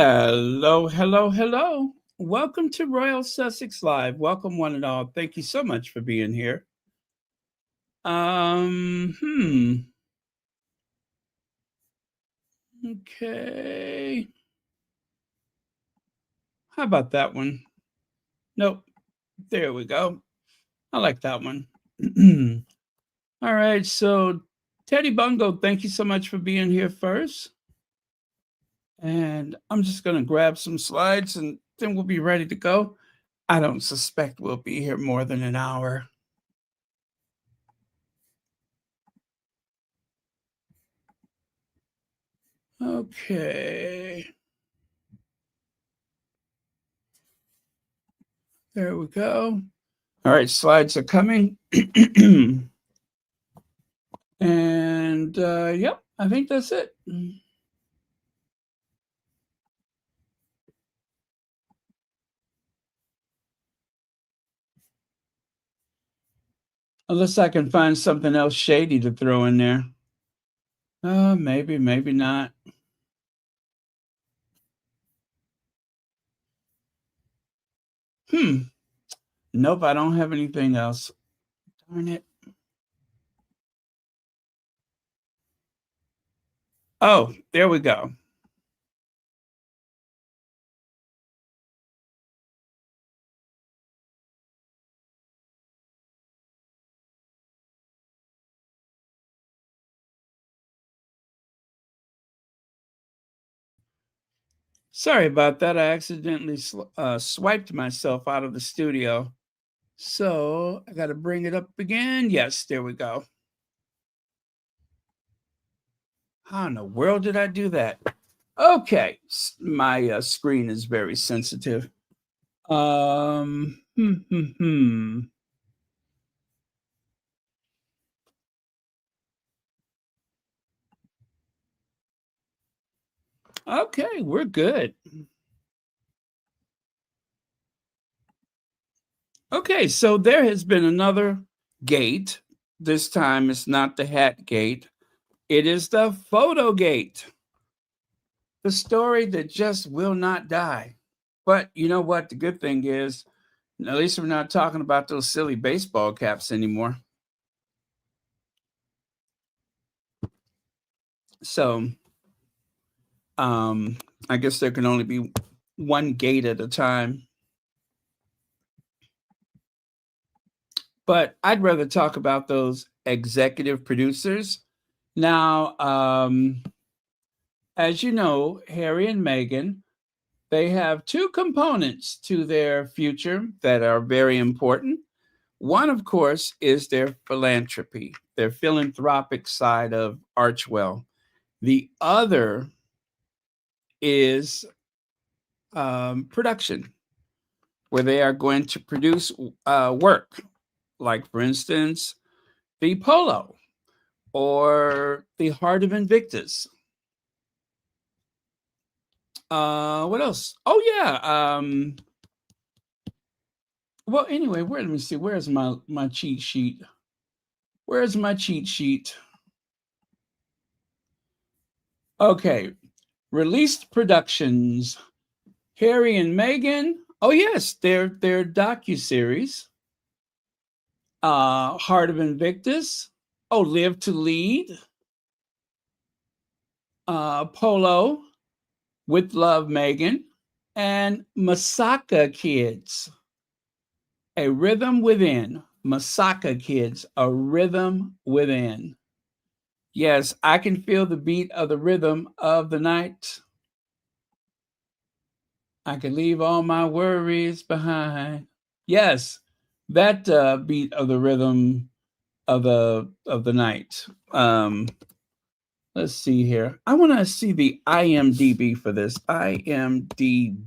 Hello, hello, hello. Welcome to Royal Sussex Live. Welcome, one and all. Thank you so much for being here. Um, hmm. Okay. How about that one? Nope. There we go. I like that one. All right. So, Teddy Bungo, thank you so much for being here first. And I'm just going to grab some slides and then we'll be ready to go. I don't suspect we'll be here more than an hour. Okay. There we go. All right, slides are coming. And yep, I think that's it. Unless I can find something else shady to throw in there. Maybe, maybe not. Nope, I don't have anything else. Darn it. Oh, there we go. Sorry about that. I accidentally swiped myself out of the studio. So I got to bring it up again. Yes, there we go. How in the world did I do that? Okay, my screen is very sensitive. Um, hmm, hmm, hmm. Okay, we're good. Okay, so there has been another gate. This time it's not the hat gate, it is the Photogate, the story that just will not die. But you know what? The good thing is, at least we're not talking about those silly baseball caps anymore. So, um, I guess there can only be one gate at a time. But I'd rather talk about those executive producers. Now, as you know, Harry and Meghan, they have two components to their future that are very important. One, of course, is their philanthropy, their philanthropic side of Archewell. The other is production, where they are going to produce work, like, for instance, the Polo or the Heart of Invictus. What else? Oh yeah. Well, anyway, let me see. Where's my cheat sheet? Where's my cheat sheet? Okay, released productions. Harry and Meghan. Oh yes, their docu-series. Heart of Invictus. Oh, Live to Lead. Polo, With Love, Meghan, and Masaka Kids. A Rhythm Within. Masaka Kids, A Rhythm Within. Yes, I can feel the beat of the rhythm of the night. I can leave all my worries behind. Yes, that beat of the rhythm of the night. Let's see here. I want to see the IMDb for this. IMDb.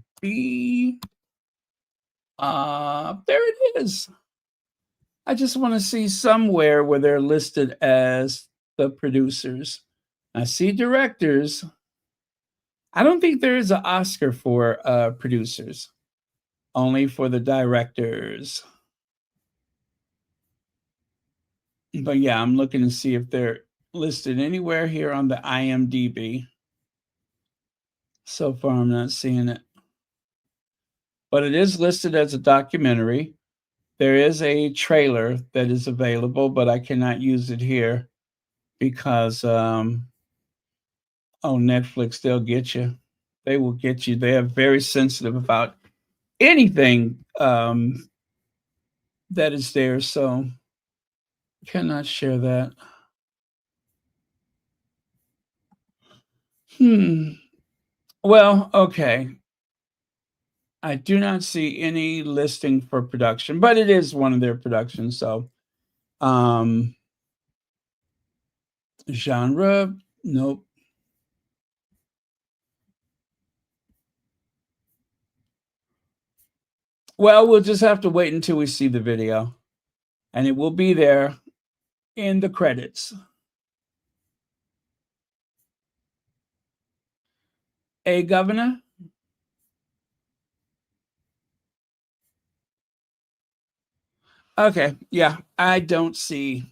There it is. I just want to see somewhere where they're listed as the producers. I see directors. I don't think there is an Oscar for producers, only for the directors. But yeah, I'm looking to see if they're listed anywhere here on the IMDb. So far, I'm not seeing it. But it is listed as a documentary. There is a trailer that is available, but I cannot use it here because, oh, Netflix, they'll get you. They will get you. They are very sensitive about anything that is there. So cannot share that. Well, okay. I do not see any listing for production, but it is one of their productions. So, um, genre, nope. Well, we'll just have to wait until we see the video, and it will be there in the credits. A governor? Okay, yeah, I don't see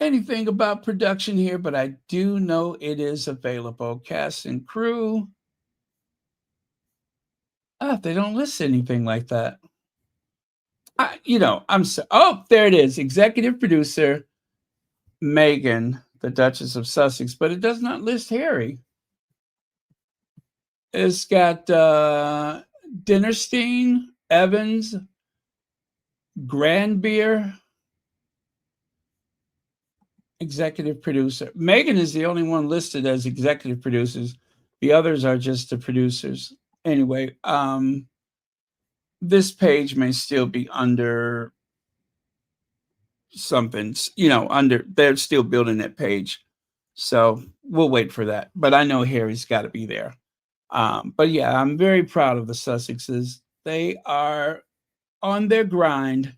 anything about production here, but I do know it is available. Cast and crew. Ah, they don't list anything like that. I'm so. Oh, there it is. Executive producer Meghan, the Duchess of Sussex, but it does not list Harry. It's got Dinnerstein, Evans, Grandbeer, executive producer. Meghan is the only one listed as executive producers. The others are just the producers. Anyway, this page may still be under something, under they're still building that page. So we'll wait for that. But I know Harry's got to be there. But yeah, I'm very proud of the Sussexes. They are on their grind.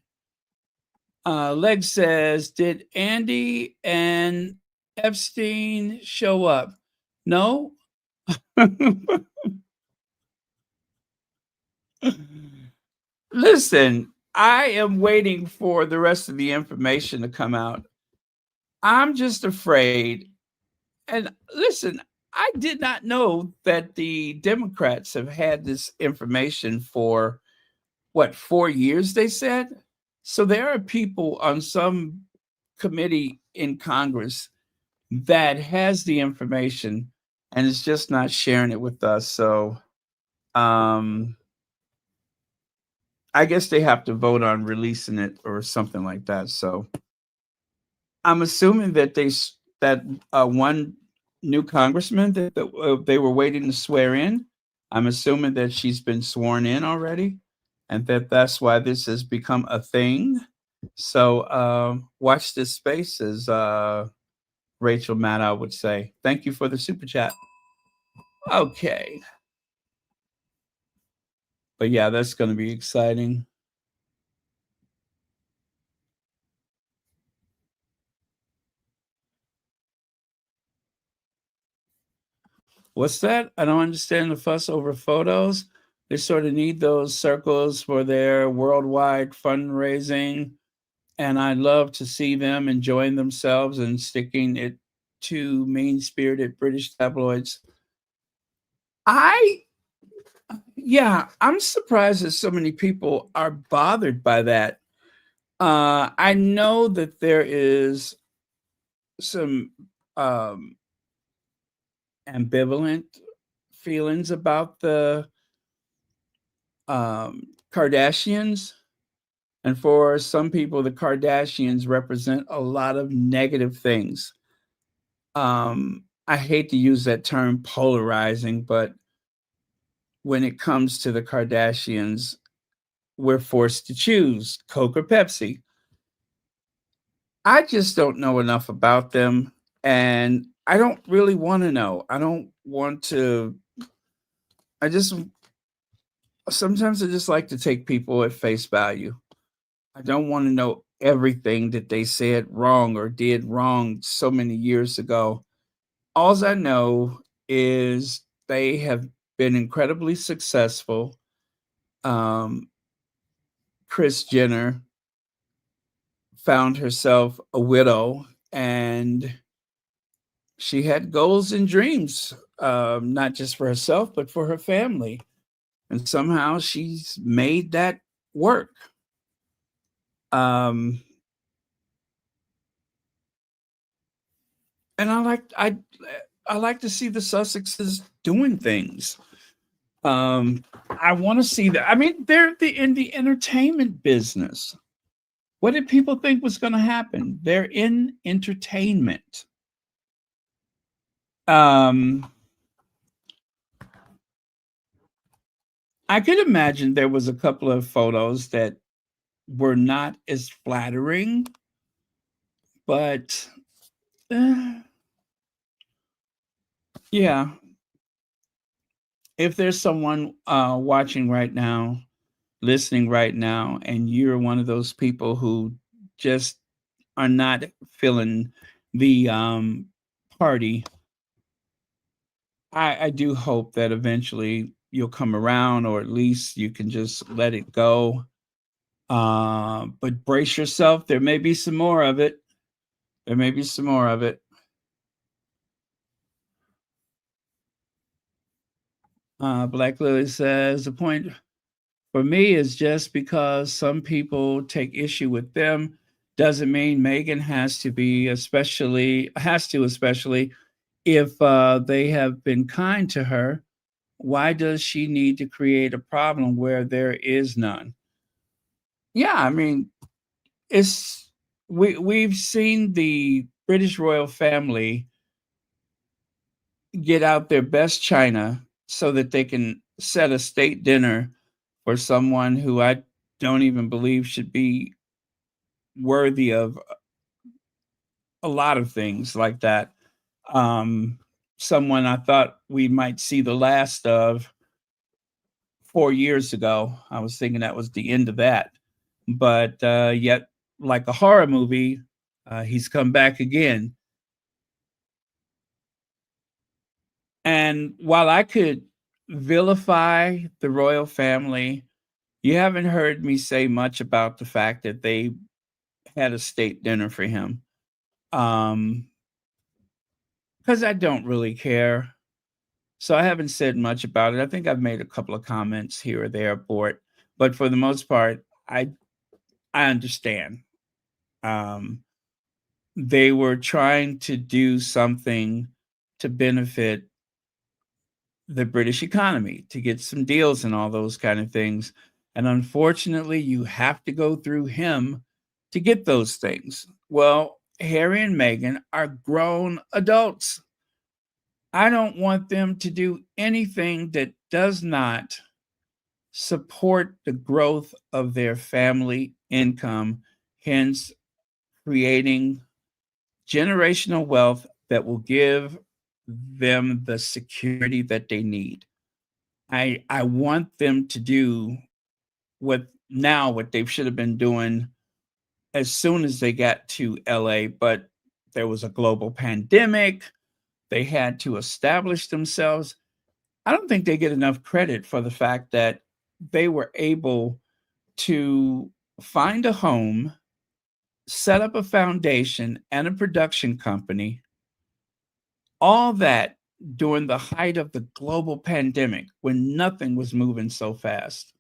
Leg says, did Andy and Epstein show up? No. Listen, I am waiting for the rest of the information to come out. I'm just afraid. And listen, I did not know that the Democrats have had this information for what, 4 years, they said? So there are people on some committee in Congress that has the information and is just not sharing it with us. So um I guess they have to vote on releasing it or something like that. So I'm assuming that that one new congressman that they were waiting to swear in. I'm assuming that she's been sworn in already, and that's why this has become a thing. So watch this space, as Rachel Maddow would say. Thank you for the super chat. Okay, but yeah, that's going to be exciting. What's that? I don't understand the fuss over photos. They sort of need those circles for their worldwide fundraising. And I love to see them enjoying themselves and sticking it to mean spirited British tabloids. I, yeah, I'm surprised that so many people are bothered by that. I know that there is some um, ambivalent feelings about the Kardashians. And for some people, the Kardashians represent a lot of negative things. I hate to use that term polarizing, but when it comes to the Kardashians, we're forced to choose Coke or Pepsi. I just don't know enough about them, and I don't really want to know. I don't want to. I just sometimes I just like to take people at face value. I don't want to know everything that they said wrong or did wrong so many years ago. Alls I know is they have been incredibly successful. Um, Kris Jenner found herself a widow, and She had goals and dreams, not just for herself, but for her family. And somehow she's made that work. Um, and I like to see the Sussexes doing things. I want to see that. I mean, in the entertainment business. What did people think was going to happen? They're in entertainment. Um, I could imagine there was a couple of photos that were not as flattering, but uh, yeah, if there's someone watching right now, listening right now, and you're one of those people who just are not feeling the party, I do hope that eventually you'll come around, or at least you can just let it go. But brace yourself. There may be some more of it. There may be some more of it. Black Lily says the point for me is just because some people take issue with them doesn't mean Meghan especially if they have been kind to her. Why does she need to create a problem where there is none? Yeah, I mean, it's we've seen the British royal family get out their best china so that they can set a state dinner for someone who I don't even believe should be worthy of a lot of things like that. Um, Someone I thought we might see the last of 4 years ago. I was thinking that was the end of that, but yet, like a horror movie, he's come back again. And while I could vilify the royal family, you haven't heard me say much about the fact that they had a state dinner for him. Um, because I don't really care. So I haven't said much about it. I think I've made a couple of comments here or there aboard, but for the most part, I understand. Um, they were trying to do something to benefit the British economy, to get some deals and all those kind of things. And unfortunately, you have to go through him to get those things. Well, Harry and Meghan are grown adults. I don't want them to do anything that does not support the growth of their family income, hence creating generational wealth that will give them the security that they need. I want them to do what they should have been doing as soon as they got to LA, but there was a global pandemic. They had to establish themselves. I don't think they get enough credit for the fact that they were able to find a home, set up a foundation and a production company, all that during the height of the global pandemic when nothing was moving so fast.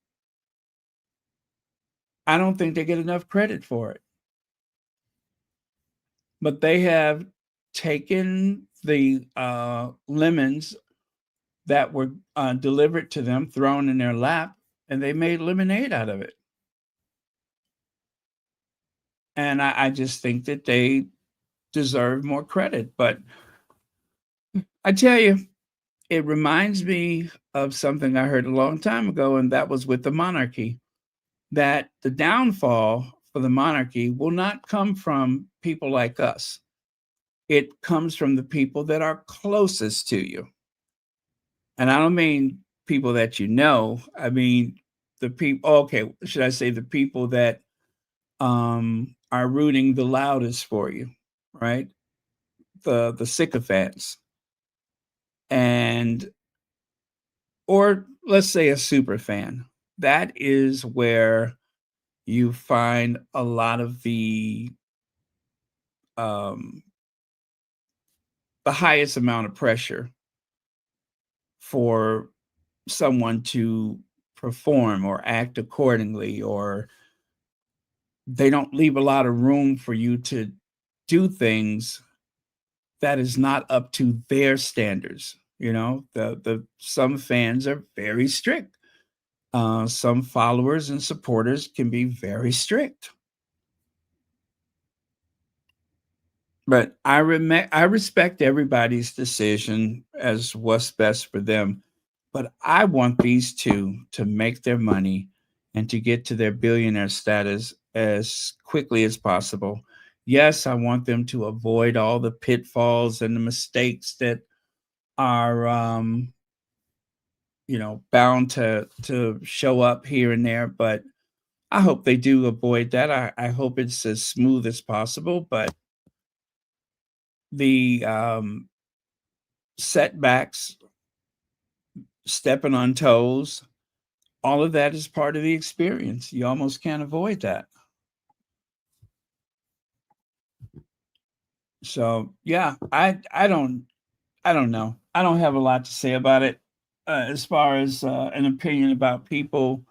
I don't think they get enough credit for it. But they have taken the lemons that were delivered to them, thrown in their lap, and they made lemonade out of it. And I just think that they deserve more credit. But I tell you, it reminds me of something I heard a long time ago, and that was with the monarchy, that the downfall for the monarchy will not come from people like us. It comes from the people that are closest to you. And I don't mean people that you know. I mean the people, okay, should I say the people that are rooting the loudest for you, right? The sycophants. And or let's say a super fan. That is where you find a lot of the um the highest amount of pressure for someone to perform or act accordingly, or they don't leave a lot of room for you to do things that is not up to their standards. The some fans are very strict. Some followers and supporters can be very strict. But I respect everybody's decision as what's best for them. But I want these two to make their money and to get to their billionaire status as quickly as possible. Yes, I want them to avoid all the pitfalls and the mistakes that are bound to show up here and there, but I hope they do avoid that. I hope it's as smooth as possible, but the setbacks, stepping on toes, all of that is part of the experience. You almost can't avoid that. So yeah, I don't know. I don't have a lot to say about it as far as an opinion about people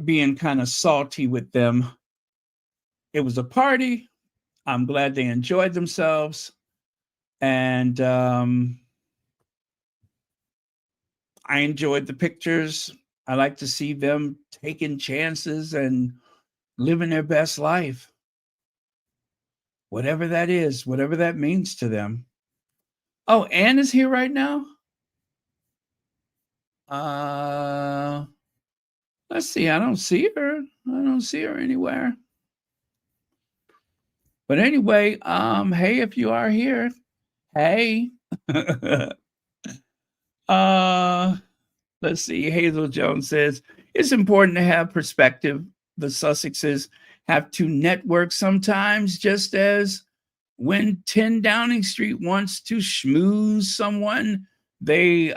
being kind of salty with them. It was a party. I'm glad they enjoyed themselves, and I enjoyed the pictures. I like to see them taking chances and living their best life, whatever that is, whatever that means to them. Oh, Anne is here right now. Uh, let's see. I don't see her. I don't see her anywhere. But anyway, hey, if you are here, hey. uh, let's see. Hazel Jones says it's important to have perspective. The Sussexes have to network sometimes, just as when 10 Downing Street wants to schmooze someone, they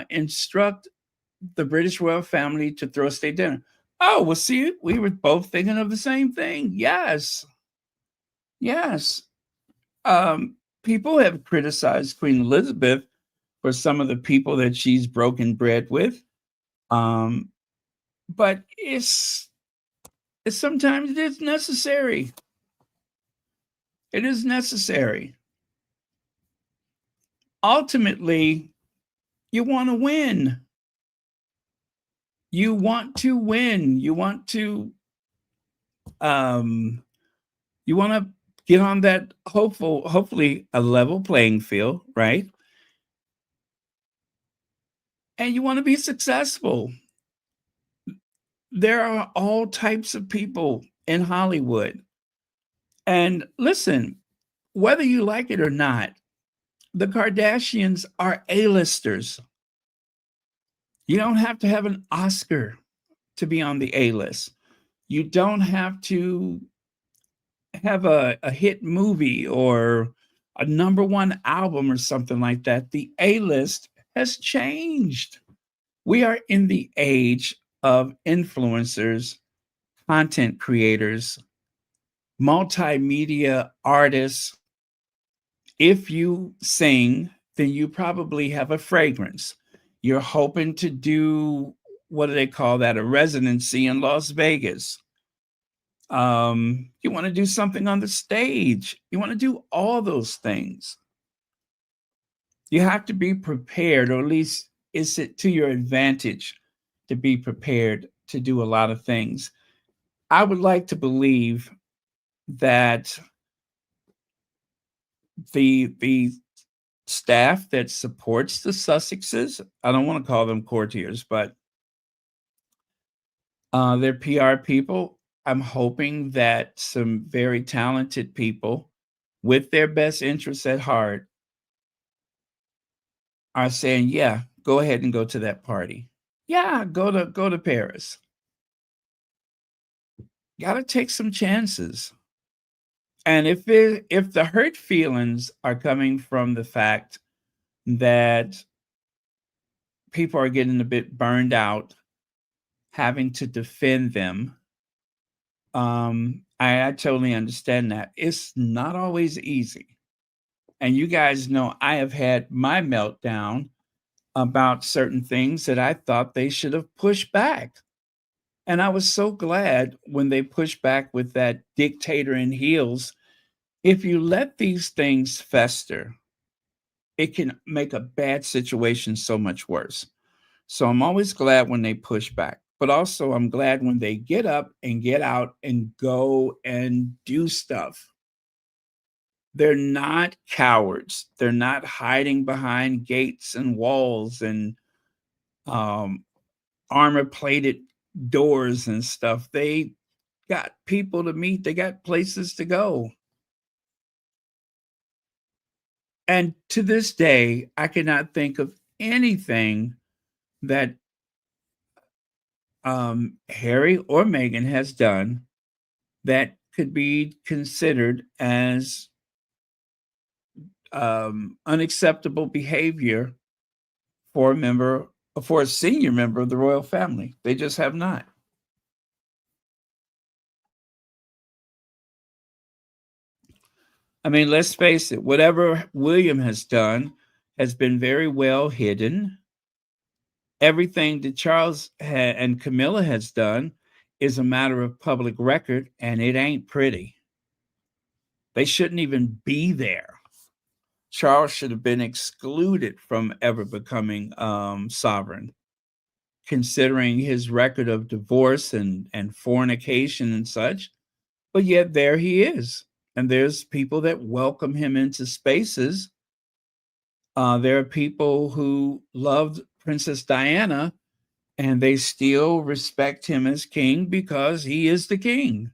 instruct the British royal family to throw a state dinner. Oh, well, see, we were both thinking of the same thing. Yes. Yes. People have criticized Queen Elizabeth for some of the people that she's broken bread with. But it's sometimes it is necessary. It is necessary. Ultimately, you want to win. You want to win. Um you want to get on that hopefully a level playing field, right? And you want to be successful. There are all types of people in Hollywood. And listen, whether you like it or not, the Kardashians are A-listers. You don't have to have an Oscar to be on the A-list. You don't have to have a hit movie or a number one album or something like that. The A-list has changed. We are in the age of influencers, content creators, multimedia artists. If you sing, then you probably have a fragrance. You're hoping to do, what do they call that? A residency in Las Vegas. You want to do something on the stage. You want to do all those things. You have to be prepared, or at least it's it to your advantage to be prepared to do a lot of things. I would like to believe that the staff that supports the Sussexes, I don't want to call them courtiers, but they're PR people. I'm hoping that some very talented people with their best interests at heart are saying, yeah, go ahead and go to that party. Yeah, go to Paris. Got to take some chances. And if the hurt feelings are coming from the fact that people are getting a bit burned out having to defend them, I totally understand that. It's not always easy. And you guys know I have had my meltdown about certain things that I thought they should have pushed back. And I was so glad when they pushed back with that dictator in heels. If you let these things fester, it can make a bad situation so much worse. So I'm always glad when they push back, but also I'm glad when they get up and get out and go and do stuff. They're not cowards. They're not hiding behind gates and walls and um, armor plated doors and stuff. They got people to meet, they got places to go. And to this day, I cannot think of anything that Harry or Meghan has done that could be considered as unacceptable behavior for a member, for a senior member of the royal family. They just have not. I mean, let's face it, whatever William has done has been very well hidden. Everything that and Camilla has done is a matter of public record, and it ain't pretty. They shouldn't even be there. Charles should have been excluded from ever becoming sovereign, considering his record of divorce and fornication and such. But yet there he is. And there's people that welcome him into spaces. There are people who loved Princess Diana and they still respect him as king because he is the king.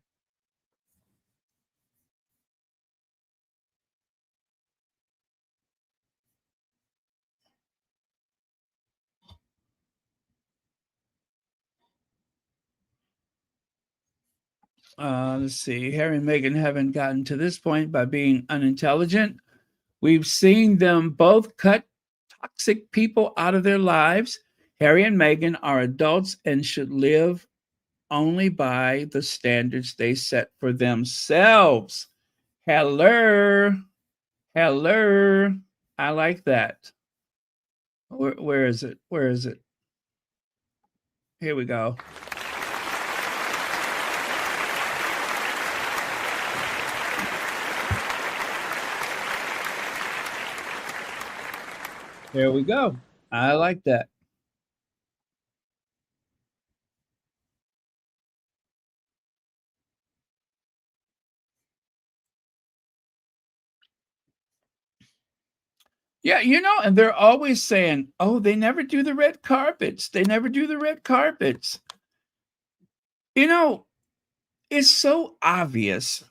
Let's see. Harry and Meghan haven't gotten to this point by being unintelligent. We've seen them both cut toxic people out of their lives. Harry and Meghan are adults and should live only by the standards they set for themselves. Hello. Hello. I like that. Where is it? Where is it? Here we go. There we go. I like that. Yeah, and they're always saying, "Oh, they never do the red carpets. They never do the red carpets." You know, it's so obvious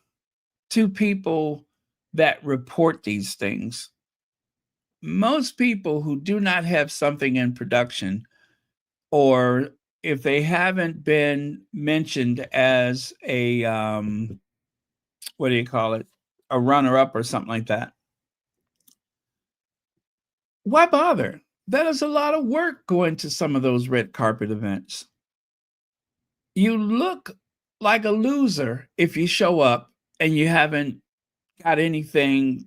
to people that report these things. Most people who do not have something in production, or if they haven't been mentioned as a what do you call it, a runner up or something like that, why bother? That is a lot of work going to some of those red carpet events. You look like a loser if you show up and you haven't got anything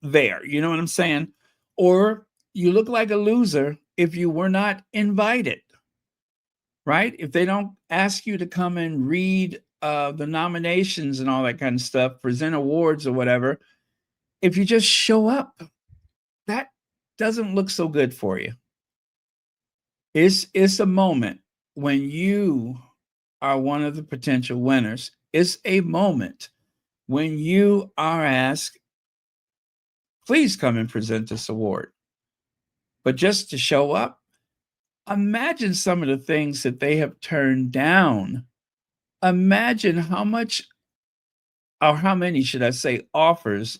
there. You know what I'm saying? Or you look like a loser if you were not invited, right? If they don't ask you to come and read the nominations and all that kind of stuff, present awards or whatever, if you just show up, that doesn't look so good for you. It's a moment when you are one of the potential winners. It's a moment when you are asked, please come and present this award. But just to show up, imagine some of the things that they have turned down. Imagine how much, or how many, should I say, offers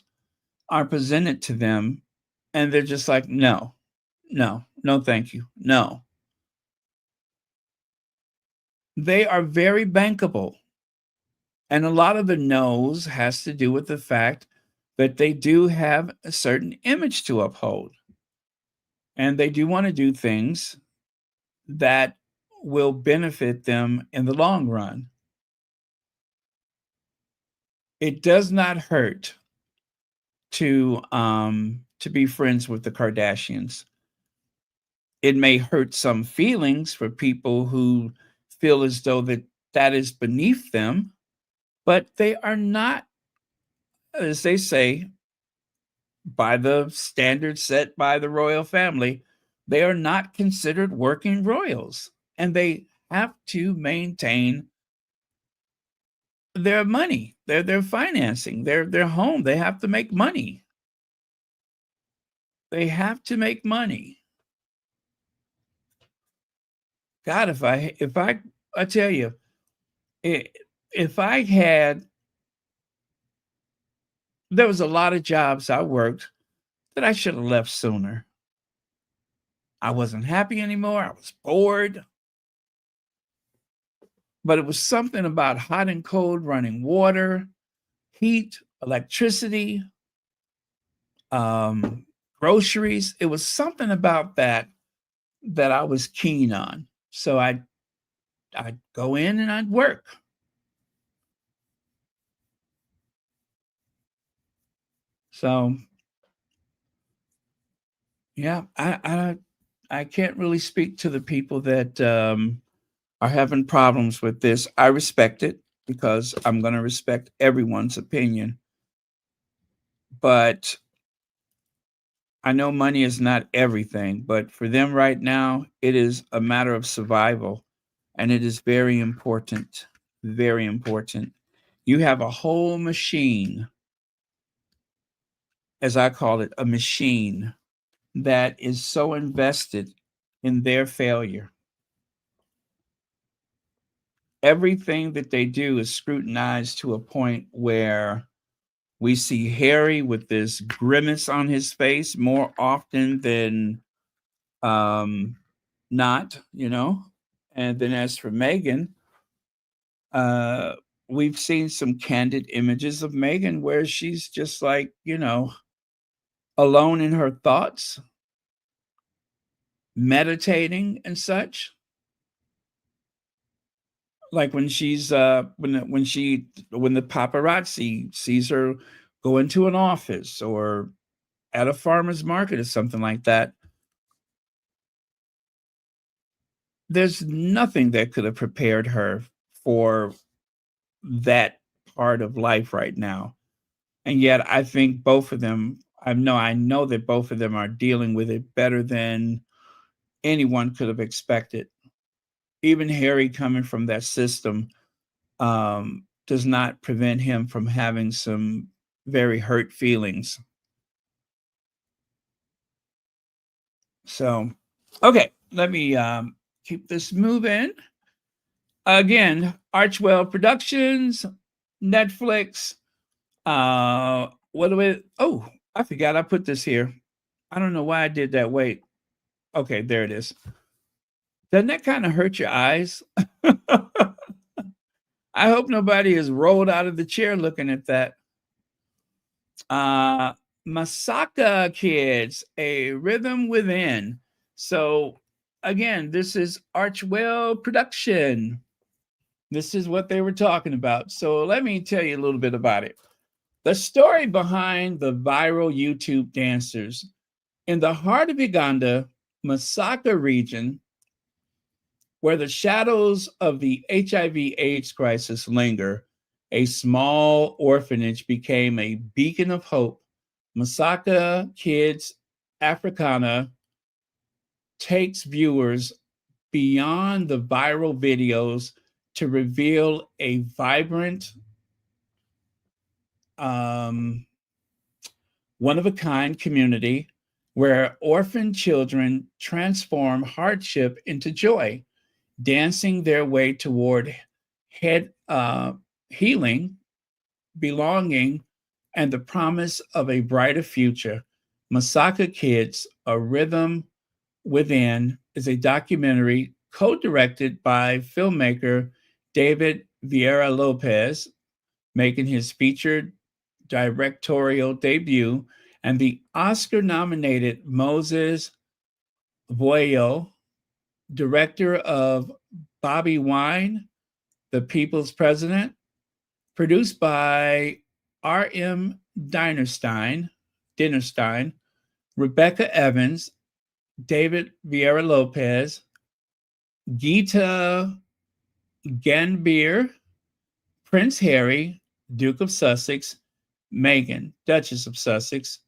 are presented to them, and they're just like, no, no, no, thank you, no. They are very bankable. And a lot of the no's has to do with the fact that they do have a certain image to uphold. And they do want to do things that will benefit them in the long run. It does not hurt to be friends with the Kardashians. It may hurt some feelings for people who feel as though that is beneath them, but they are not, as they say, by the standards set by the royal family, they are not considered working royals, and they have to maintain their money, their financing, their home. They have to make money. They have to make money. God, I tell you, if I had, there was a lot of jobs I worked that I should have left sooner. I wasn't happy anymore. I was bored. But it was something about hot and cold running water, heat, electricity, groceries. It was something about that I was keen on. So I'd go in and I'd work. So yeah, I can't really speak to the people that are having problems with this. I respect it because I'm going to respect everyone's opinion. But I know money is not everything, but for them right now, it is a matter of survival. And it is very important. Very important. You have a whole machine, as I call it, a machine that is so invested in their failure. Everything that they do is scrutinized to a point where we see Harry with this grimace on his face more often than um, not, you know. And then as for Meghan, uh, we've seen some candid images of Meghan where she's just like, alone in her thoughts, meditating and such. Like when she's when the paparazzi sees her go into an office or at a farmer's market or something like that, there's nothing that could have prepared her for that part of life right now. And yet I think both of them, I know that both of them are dealing with it better than anyone could have expected. Even Harry coming from that system does not prevent him from having some very hurt feelings. So, okay, let me keep this moving. Again, Archewell Productions, Netflix. What do we? Oh, I forgot I put this here. I don't know why I did that. Wait. Okay, there it is. Doesn't that kind of hurt your eyes? I hope nobody is rolled out of the chair looking at that. Uh, Masaka Kids, A Rhythm Within. So, again, this is Archewell production. This is what they were talking about. So, let me tell you a little bit about it. The story behind the viral YouTube dancers. In the heart of Uganda, Masaka region, where the shadows of the HIV/AIDS crisis linger, a small orphanage became a beacon of hope. Masaka Kids Africana takes viewers beyond the viral videos to reveal a vibrant, one of a kind community where orphan children transform hardship into joy, dancing their way toward head healing, belonging, and the promise of a brighter future. Masaka Kids, A Rhythm Within is a documentary co-directed by filmmaker David Vieira Lopez, making his featured directorial debut, and the Oscar-nominated Moses Boyo, director of Bobby Wine, The People's President, produced by R.M. Dinerstein, Dinnerstein, Rebecca Evans, David Vieira Lopez, Geeta Ganbir, Prince Harry, Duke of Sussex, Meghan, Duchess of Sussex,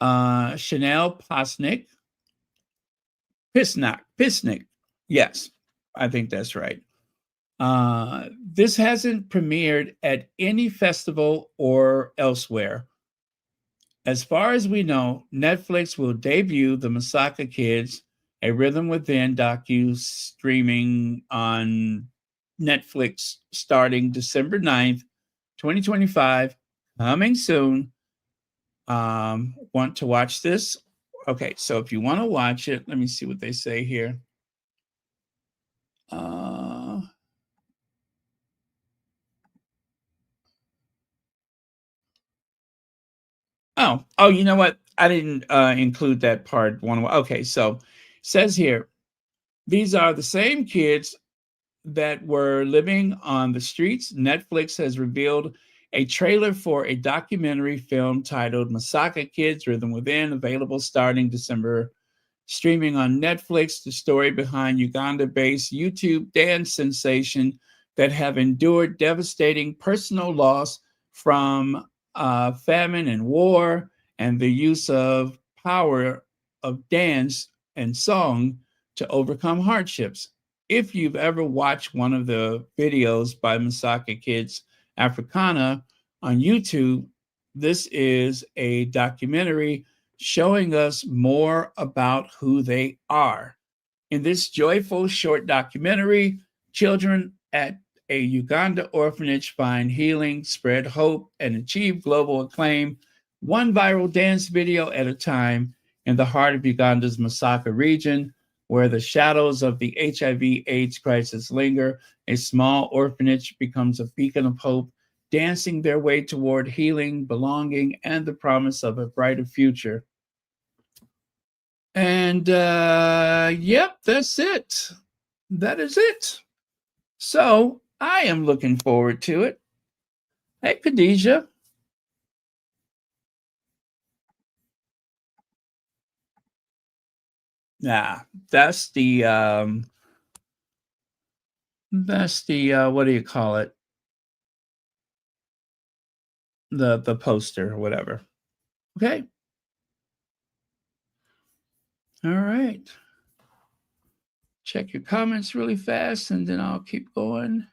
Chanel Pisnick. Yes, I think that's right. This hasn't premiered at any festival or elsewhere. As far as we know, Netflix will debut the Masaka Kids, a Rhythm Within docu streaming on Netflix starting December 9th, 2025. Coming soon. Want to watch this? Okay, so if you want to watch it, let me see what they say here. Oh, you know what? I didn't include that part. Okay, so it says here, these are the same kids that were living on the streets. Netflix has revealed a trailer for a documentary film titled Masaka Kids Rhythm Within, available starting December, streaming on Netflix. The story behind Uganda-based YouTube dance sensation that have endured devastating personal loss from famine and war, and the use of power of dance and song to overcome hardships. If you've ever watched one of the videos by Masaka Kids Africana on YouTube, this is a documentary showing us more about who they are. In this joyful short documentary, children at a Uganda orphanage find healing, spread hope, and achieve global acclaim, one viral dance video at a time, in the heart of Uganda's Masaka region, where the shadows of the HIV/AIDS crisis linger. A small orphanage becomes a beacon of hope, dancing their way toward healing, belonging, and the promise of a brighter future. And yep, that's it. That is it. So I am looking forward to it. Hey, Khadijah. Nah, that's the what do you call it? The poster or whatever. Okay. All right. Check your comments really fast and then I'll keep going.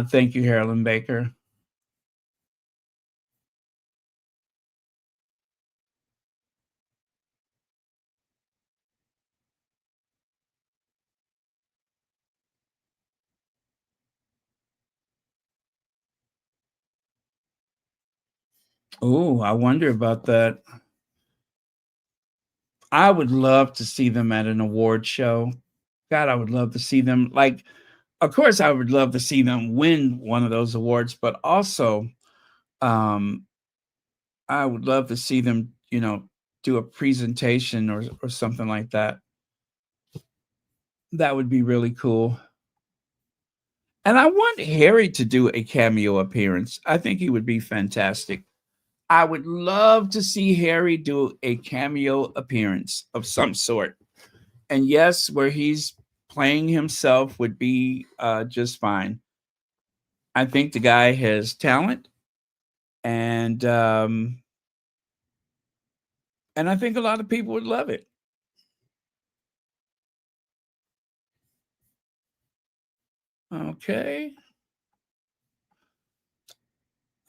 Thank you, Carolyn Baker. Oh, I wonder about that. I would love to see them at an award show. God, I would love to see them. Like, of course, I would love to see them win one of those awards, but also, um, I would love to see them, do a presentation or something like that. That would be really cool. And I want Harry to do a cameo appearance. I think he would be fantastic. I would love to see Harry do a cameo appearance of some sort. And yes, where he's playing himself would be just fine. I think the guy has talent, and I think a lot of people would love it. Okay.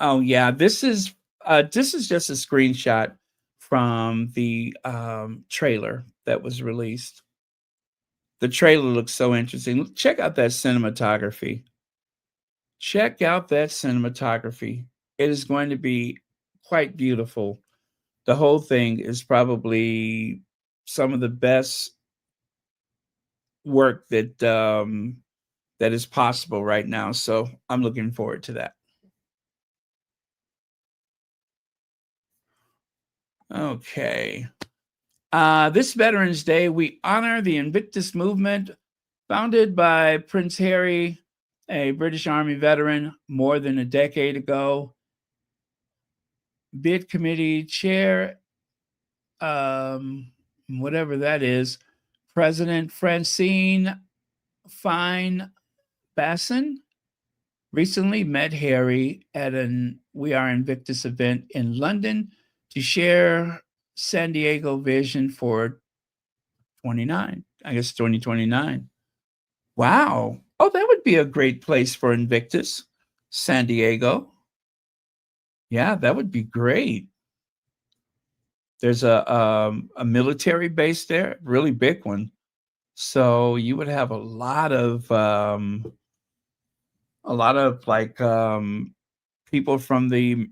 Oh yeah, this is just a screenshot from the trailer that was released. The trailer looks so interesting. Check out that cinematography. Check out that cinematography. It is going to be quite beautiful. The whole thing is probably some of the best work that is possible right now. So I'm looking forward to that. Okay. This Veterans Day, we honor the Invictus movement Founded by Prince Harry, a British Army veteran, more than a decade ago. Bid committee chair, um, whatever that is, President Francine Fine Basson recently met Harry at an We Are Invictus event in London to share San Diego vision for 2029. Wow. Oh, that would be a great place for Invictus, San Diego. Yeah, that would be great. There's a military base there, really big one. So you would have a lot of like people from the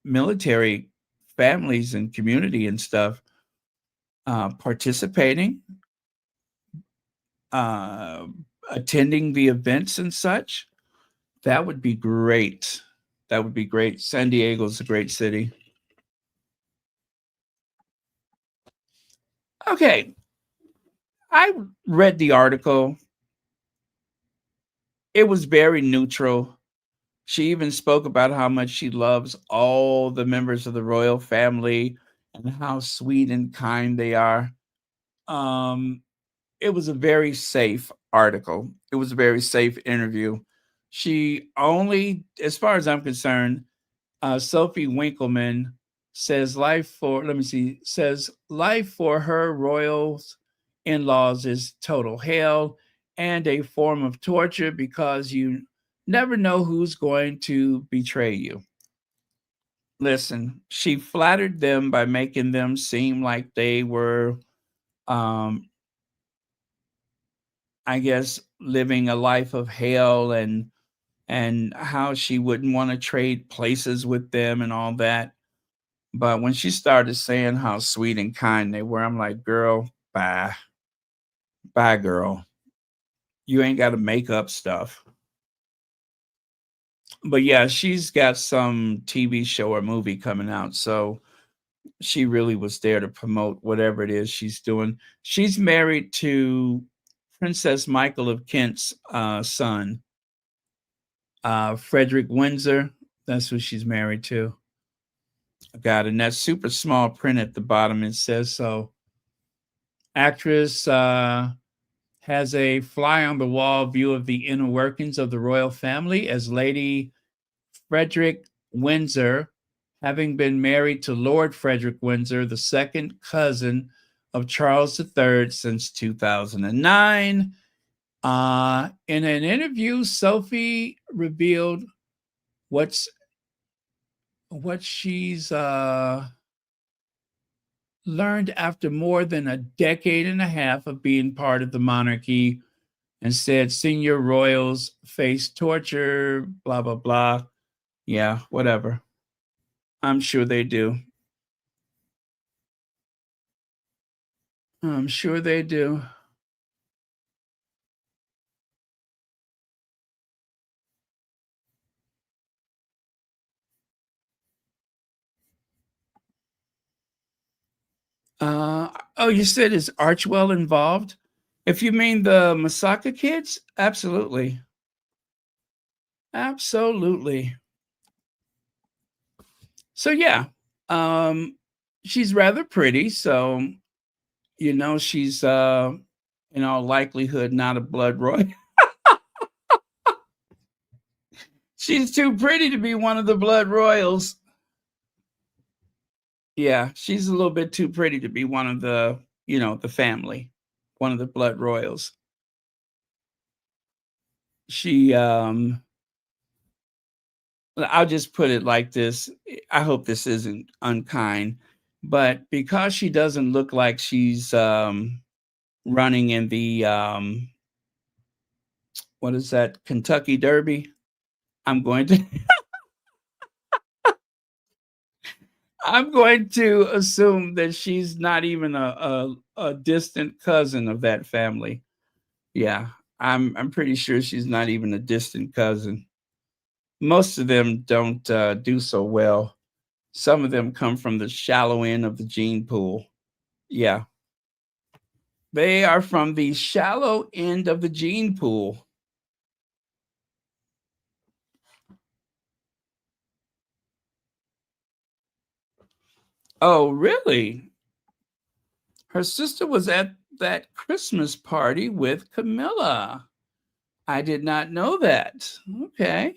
military families and community and stuff participating, uh, attending the events and such. That would be great. That would be great. San Diego's a great city. Okay, I read the article. It was very neutral. She even spoke about how much she loves all the members of the royal family and how sweet and kind they are. Um, it was a very safe article. It was a very safe interview. She only, as far as I'm concerned, Sophie Winkleman says life for her royals in-laws is total hell and a form of torture because you never know who's going to betray you. Listen, she flattered them by making them seem like they were, um, I guess, living a life of hell and how she wouldn't want to trade places with them and all that. But when she started saying how sweet and kind they were, I'm like, girl, bye. Bye, girl. You ain't got to make up stuff. But yeah, she's got some TV show or movie coming out. So she really was there to promote whatever it is she's doing. She's married to Princess Michael of Kent's son, Frederick Windsor. That's who she's married to. Got it. And that super small print at the bottom, it says so. Actress has a fly on the wall view of the inner workings of the royal family as Lady Frederick Windsor, having been married to Lord Frederick Windsor, the second cousin of Charles III since 2009. In an interview, Sophie revealed what's what she's learned after more than a decade and a half of being part of the monarchy and said senior royals face torture, blah, blah, blah. Yeah, whatever. I'm sure they do. I'm sure they do. Oh, you said is Archewell involved? If you mean the Masaka kids, absolutely. Absolutely. So yeah, um, she's rather pretty. So she's in all likelihood not a blood royal. She's too pretty to be one of the blood royals. Yeah, she's a little bit too pretty to be one of the family, one of the blood royals. She I'll just put it like this. I hope this isn't unkind, but because she doesn't look like she's running in the what is that, Kentucky Derby, I'm going to I'm going to assume that she's not even a distant cousin of that family. Yeah, I'm pretty sure she's not even a distant cousin. Most of them don't do so well. Some of them come from the shallow end of the gene pool. Yeah, They are from the shallow end of the gene pool. Oh, really? Her sister was at that Christmas party with Camilla. I did not know that. Okay.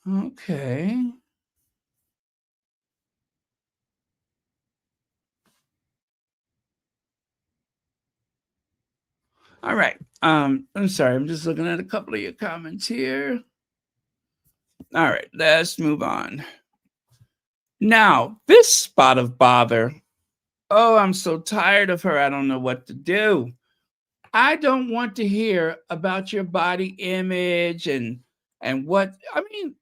Okay. All right. I'm sorry. I'm just looking at a couple of your comments here. All right, let's move on. Now, this spot of bother. Oh, I'm so tired of her. I don't know what to do. I don't want to hear about your body image and what I mean.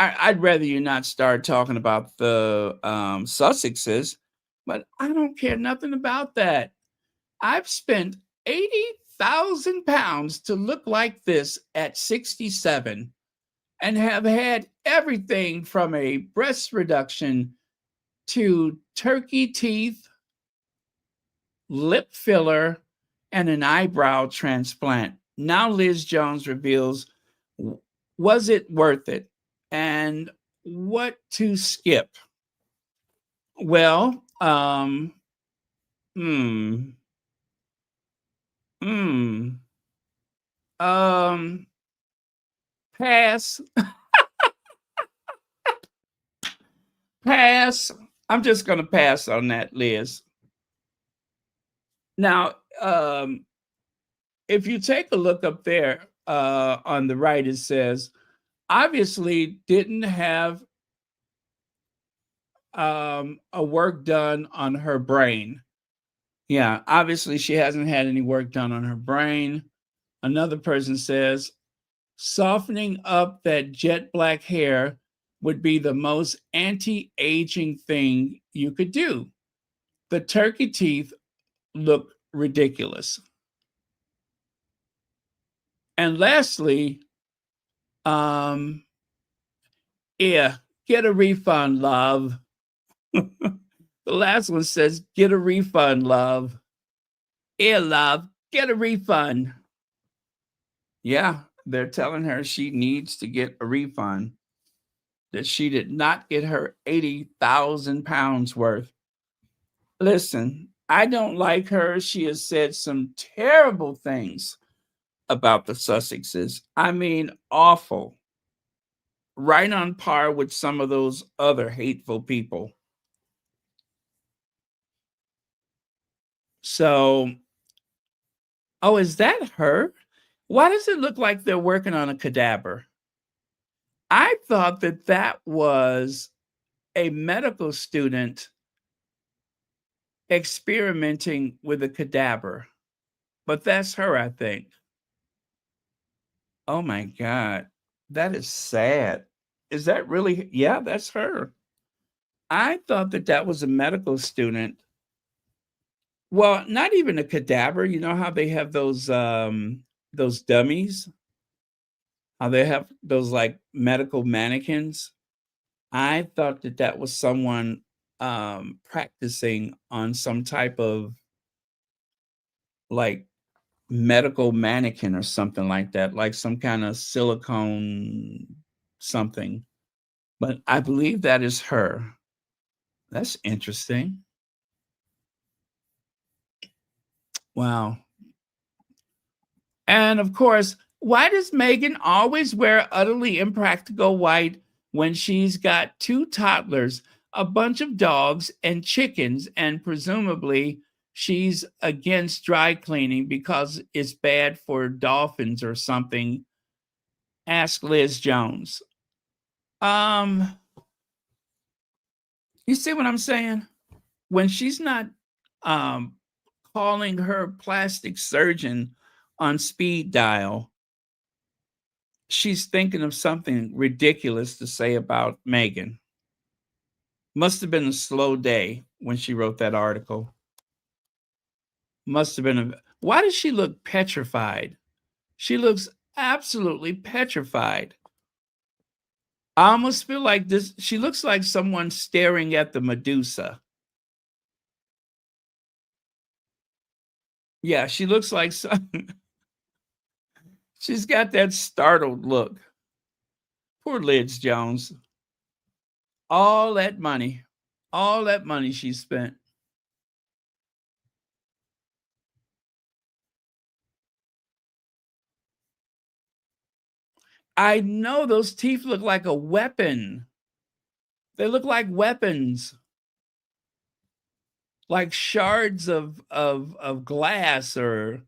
I'd rather you not start talking about the Sussexes, but I don't care nothing about that. I've spent £80,000 to look like this at 67 and have had everything from a breast reduction to turkey teeth, lip filler, and an eyebrow transplant. Now Liz Jones reveals, was it worth it? And what to skip? Well, hmm, hmm, um, pass, pass. I'm just gonna pass on that, Liz. Now, if you take a look up there on the right, it says obviously didn't have a work done on her brain. Yeah, obviously she hasn't had any work done on her brain. Another person says softening up that jet black hair would be the most anti-aging thing you could do. The turkey teeth look ridiculous. And lastly, um, yeah, get a refund, love. The last one says, get a refund, love. Yeah, love, get a refund. Yeah, they're telling her she needs to get a refund, that she did not get her £80,000 worth. Listen, I don't like her. She has said some terrible things about the Sussexes. I mean, awful. Right on par with some of those other hateful people. So, oh, is that her? Why does it look like they're working on a cadaver? I thought that that was a medical student experimenting with a cadaver, but that's her, I think. Oh my God. That is sad. Is that really? Yeah, that's her. I thought that that was a medical student. Well, not even a cadaver. You know how they have those dummies? How they have those like medical mannequins? I thought that that was someone practicing on some type of like medical mannequin or something like that, like some kind of silicone something. But I believe that is her. That's interesting. Wow. And of course, why does Meghan always wear utterly impractical white when she's got two toddlers, a bunch of dogs, and chickens, and presumably she's against dry cleaning because it's bad for dolphins or something? Ask Liz Jones. Um, you see what I'm saying? When she's not um calling her plastic surgeon on speed dial, she's thinking of something ridiculous to say about Meghan. Must have been a slow day when she wrote that article. Must have been a. Why does she look petrified? She looks absolutely petrified. I almost feel like this. She looks like someone staring at the Medusa. Yeah, she looks like some, she's got that startled look. Poor Liz Jones. All that money, all that money she spent. I know those teeth look like a weapon. They look like weapons, like shards of glass or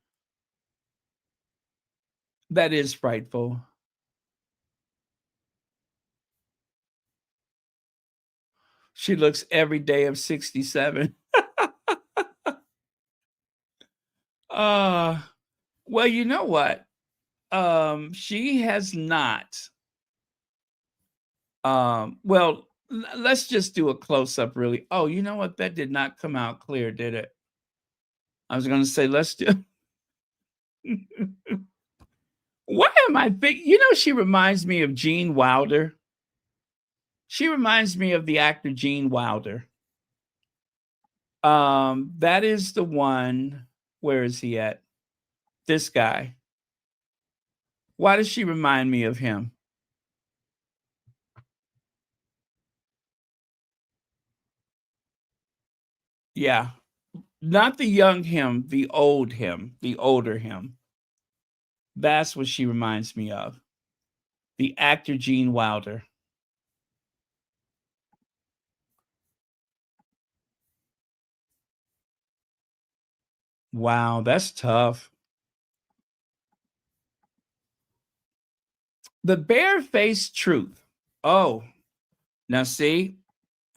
that is frightful. She looks every day of 67. Uh, well, you know what? She has not. Let's just do a close up really. Oh, you know what? That did not come out clear, did it? I was going to say let's do Why am I think she reminds me of Gene Wilder. She reminds me of the actor Gene Wilder. That is the one. Where is he at? This guy. Why does she remind me of him? Yeah. Not the young him, the old him, the older him. That's what she reminds me of. The actor Gene Wilder. Wow, that's tough. The barefaced truth. Oh, now see,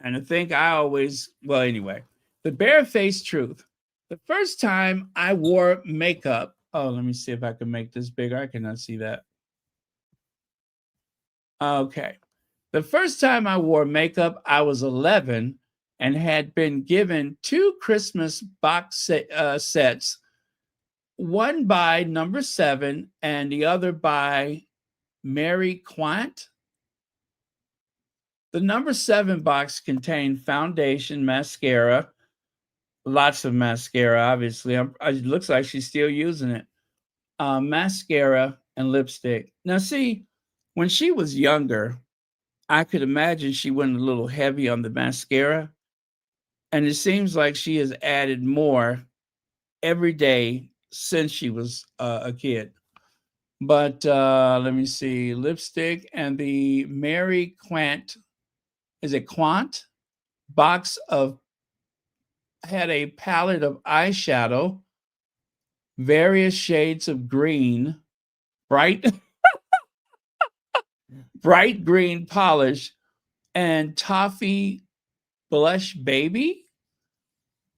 and I think I always, well, anyway, the barefaced truth. The first time I wore makeup, oh, let me see if I can make this bigger. I cannot see that. Okay. The first time I wore makeup, I was 11 and had been given two Christmas sets, one by Number 7 and the other by Mary Quant. The Number 7 box contained foundation, mascara, lots of mascara, obviously. It looks like she's still using it. Mascara and lipstick. Now, see, when she was younger, I could imagine she went a little heavy on the mascara. And it seems like she has added more every day since she was a kid. But let me see, lipstick and the Mary Quant, is it Quant? Box of had a palette of eyeshadow, various shades of green, bright bright green polish, and toffee blush baby.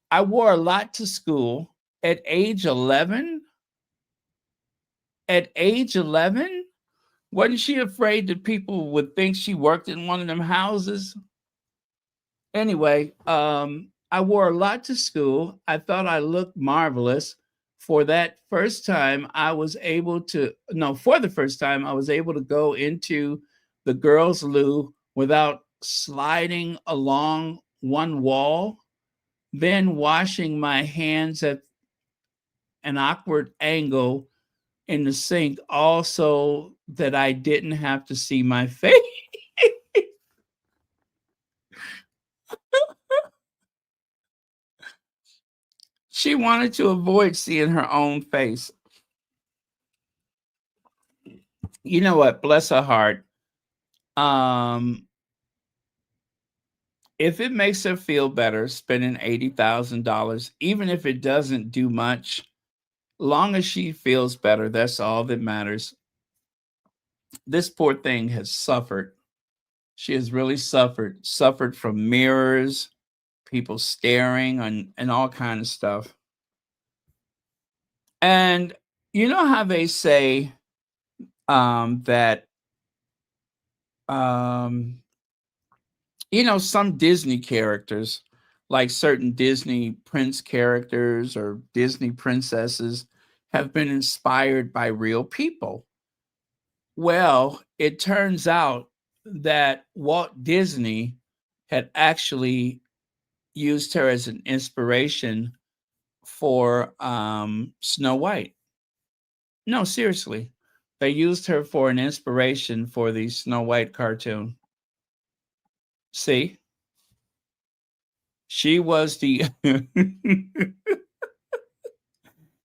I wore a lot to school at age 11. At age 11, wasn't she afraid that people would think she worked in one of them houses? Anyway, I wore a lot to school. I thought I looked marvelous. For that first time, I was able to, no, for the first time, I was able to go into the girls' loo without sliding along one wall, then washing my hands at an awkward angle in the sink, also that I didn't have to see my face. She wanted to avoid seeing her own face. You know what? Bless her heart. Um, if it makes her feel better spending $80,000, even if it doesn't do much, long as she feels better, that's all that matters. This poor thing has suffered. She has really suffered from mirrors, people staring and all kind of stuff. And you know how they say that um, some Disney characters, like certain Disney prince characters or Disney princesses, have been inspired by real people. Well, it turns out that Walt Disney had actually used her as an inspiration for Snow White. No, seriously. They used her for an inspiration for the Snow White cartoon. See? She was the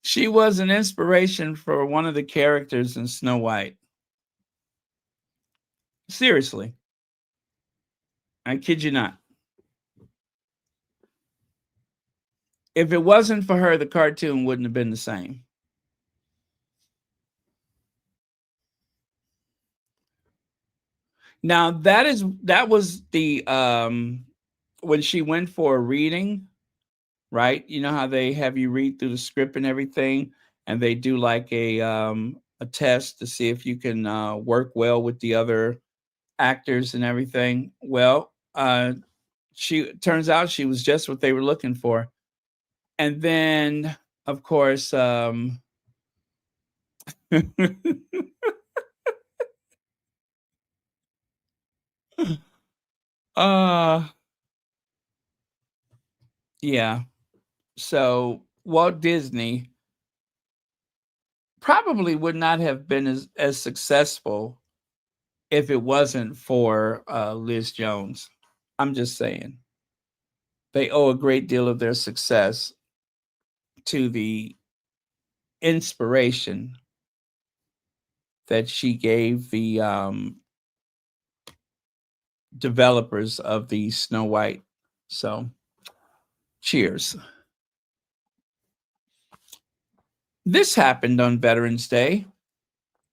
she was an inspiration for one of the characters in Snow White. Seriously. I kid you not. If it wasn't for her, the cartoon wouldn't have been the same. Now that was the when she went for a reading, right? You know how they have you read through the script and everything, and they do like a test to see if you can work well with the other actors and everything. Well, she turns out she was just what they were looking for. And then of course uh yeah. So Walt Disney probably would not have been as successful if it wasn't for Liz Jones. I'm just saying. They owe a great deal of their success to the inspiration that she gave the developers of the Snow White. So, cheers. This happened on Veterans Day.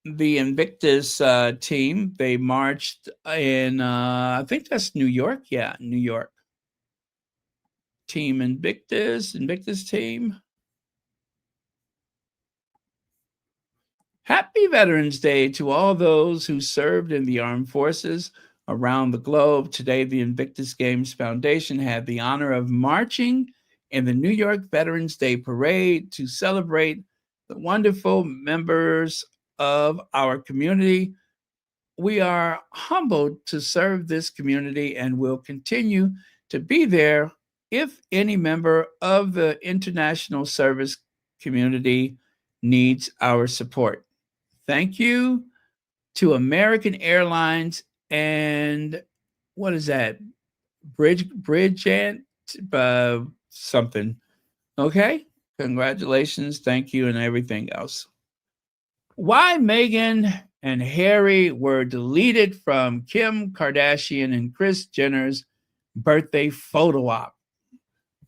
The Invictus team, they marched in, I think that's New York. Yeah, New York. Team Invictus team. Happy Veterans Day to all those who served in the armed forces around the globe. Today, the Invictus Games Foundation had the honor of marching in the New York Veterans Day Parade to celebrate the wonderful members of our community. We are humbled to serve this community and will continue to be there if any member of the international service community needs our support. Thank you to American Airlines and what is that? Bridgent something. Okay. Congratulations. Thank you and everything else. Why Meghan and Harry were deleted from Kim Kardashian and Kris Jenner's birthday photo op.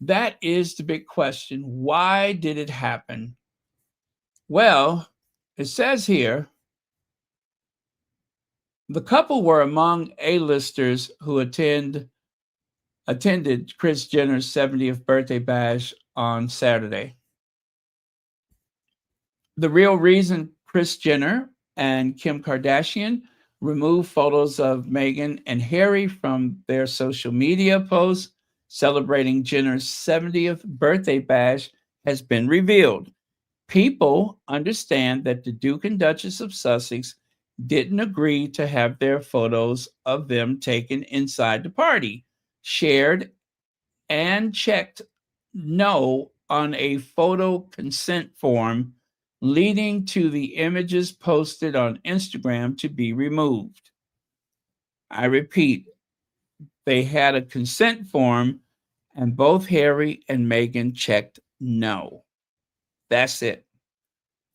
That is the big question. Why did it happen? Well, it says here the couple were among A-listers who attended Kris Jenner's 70th birthday bash on Saturday. The real reason Kris Jenner and Kim Kardashian removed photos of Meghan and Harry from their social media posts celebrating Jenner's 70th birthday bash has been revealed. People understand that the Duke and Duchess of Sussex didn't agree to have their photos of them taken inside the party, shared, and checked no on a photo consent form, leading to the images posted on Instagram to be removed. I repeat, they had a consent form and both Harry and Meghan checked no. That's it.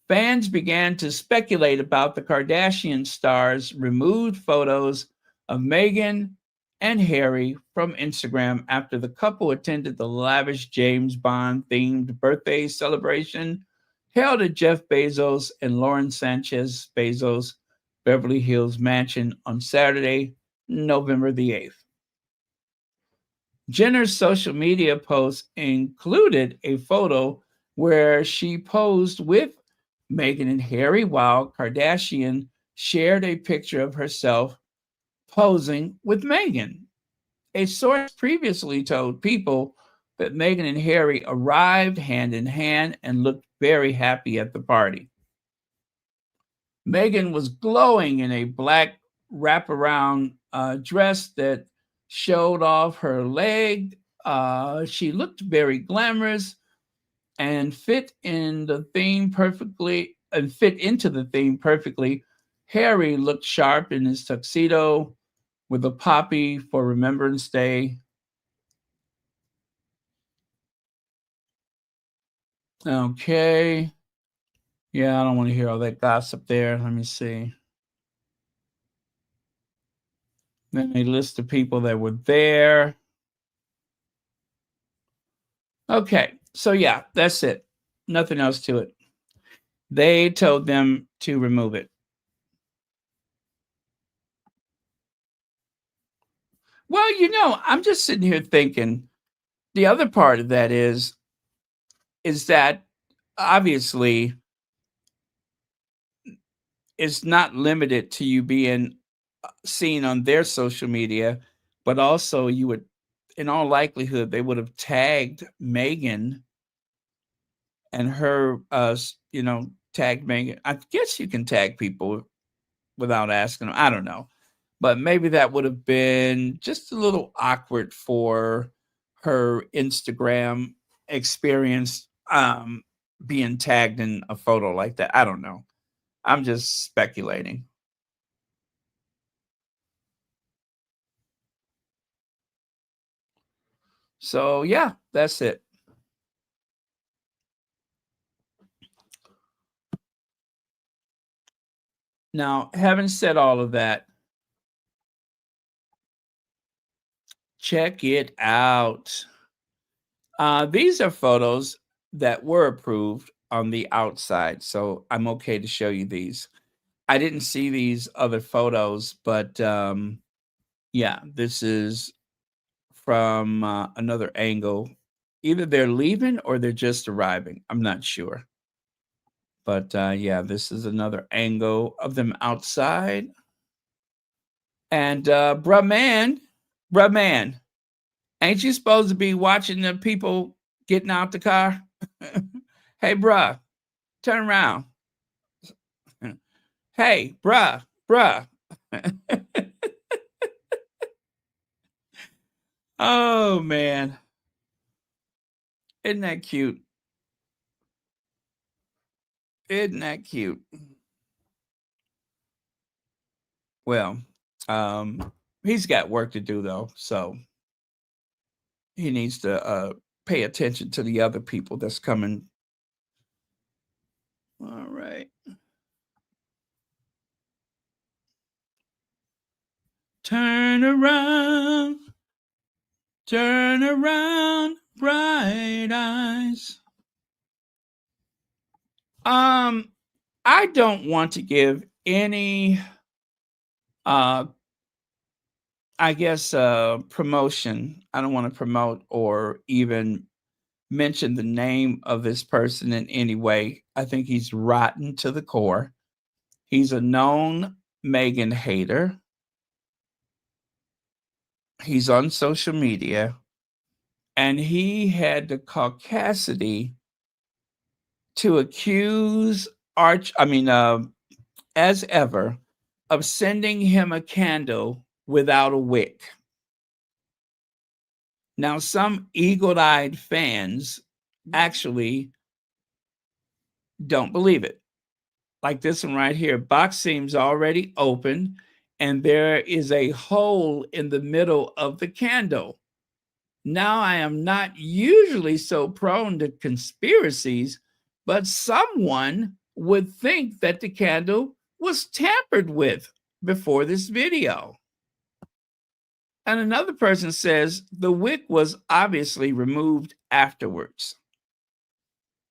Fans began to speculate about the Kardashian stars' removed photos of Meghan and Harry from Instagram after the couple attended the lavish James Bond themed birthday celebration held at Jeff Bezos and Lauren Sanchez Bezos' Beverly Hills mansion on Saturday, November the 8th. Jenner's social media post included a photo where she posed with Meghan and Harry, while Kardashian shared a picture of herself posing with Meghan. A source previously told People that Meghan and Harry arrived hand in hand and looked very happy at the party. Meghan was glowing in a black wraparound dress that showed off her leg. She looked very glamorous and fit in the theme perfectly and fit into the theme perfectly. Harry looked sharp in his tuxedo with a poppy for Remembrance Day. Okay. Yeah, I don't want to hear all that gossip there. Let me see. Then they list the people that were there. Okay. So yeah, that's it. Nothing else to it. They told them to remove it. Well, I'm just sitting here thinking the other part of that is that obviously it's not limited to you being seen on their social media, but also you would, in all likelihood, they would have tagged Meghan and her, tagged Meghan. I guess you can tag people without asking them. I don't know. But maybe that would have been just a little awkward for her Instagram experience being tagged in a photo like that. I don't know. I'm just speculating. So yeah, that's it. Now, having said all of that, check it out. These are photos that were approved on the outside, so I'm okay to show you these. I didn't see these other photos, but yeah, this is from another angle. Either they're leaving or they're just arriving. I'm not sure. But yeah, this is another angle of them outside. And bruh man, ain't you supposed to be watching the people getting out the car? Hey, bruh, turn around. Hey, bruh. Oh, man. Isn't that cute? Isn't that cute? Well, he's got work to do, though. So he needs to pay attention to the other people that's coming. All right. Turn around, bright eyes. I don't want to give any I guess promotion. I don't want to promote or even mention the name of this person in any way. I think he's rotten to the core. He's a known Meghan hater. He's on social media and he had the caucasity to accuse as ever, of sending him a candle without a wick. Now, some eagle-eyed fans actually don't believe it. Like this one right here, box seems already open, and there is a hole in the middle of the candle. Now, I am not usually so prone to conspiracies, but someone would think that the candle was tampered with before this video. And another person says the wick was obviously removed afterwards.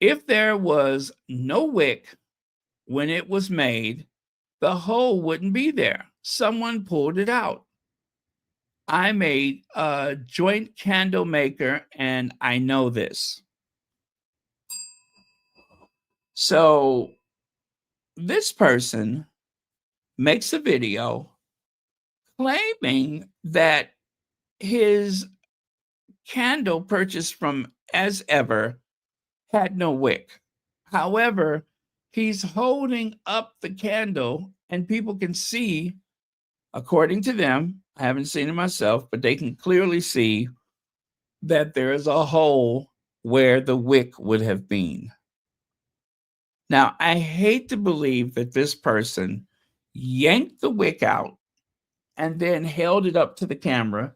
If there was no wick when it was made, the hole wouldn't be there. Someone pulled it out. I'm a joint candle maker and I know this. So this person makes a video claiming that his candle purchased from As Ever had no wick. However, he's holding up the candle, and people can see, according to them, I haven't seen it myself, but they can clearly see that there is a hole where the wick would have been. Now, I hate to believe that this person yanked the wick out and then held it up to the camera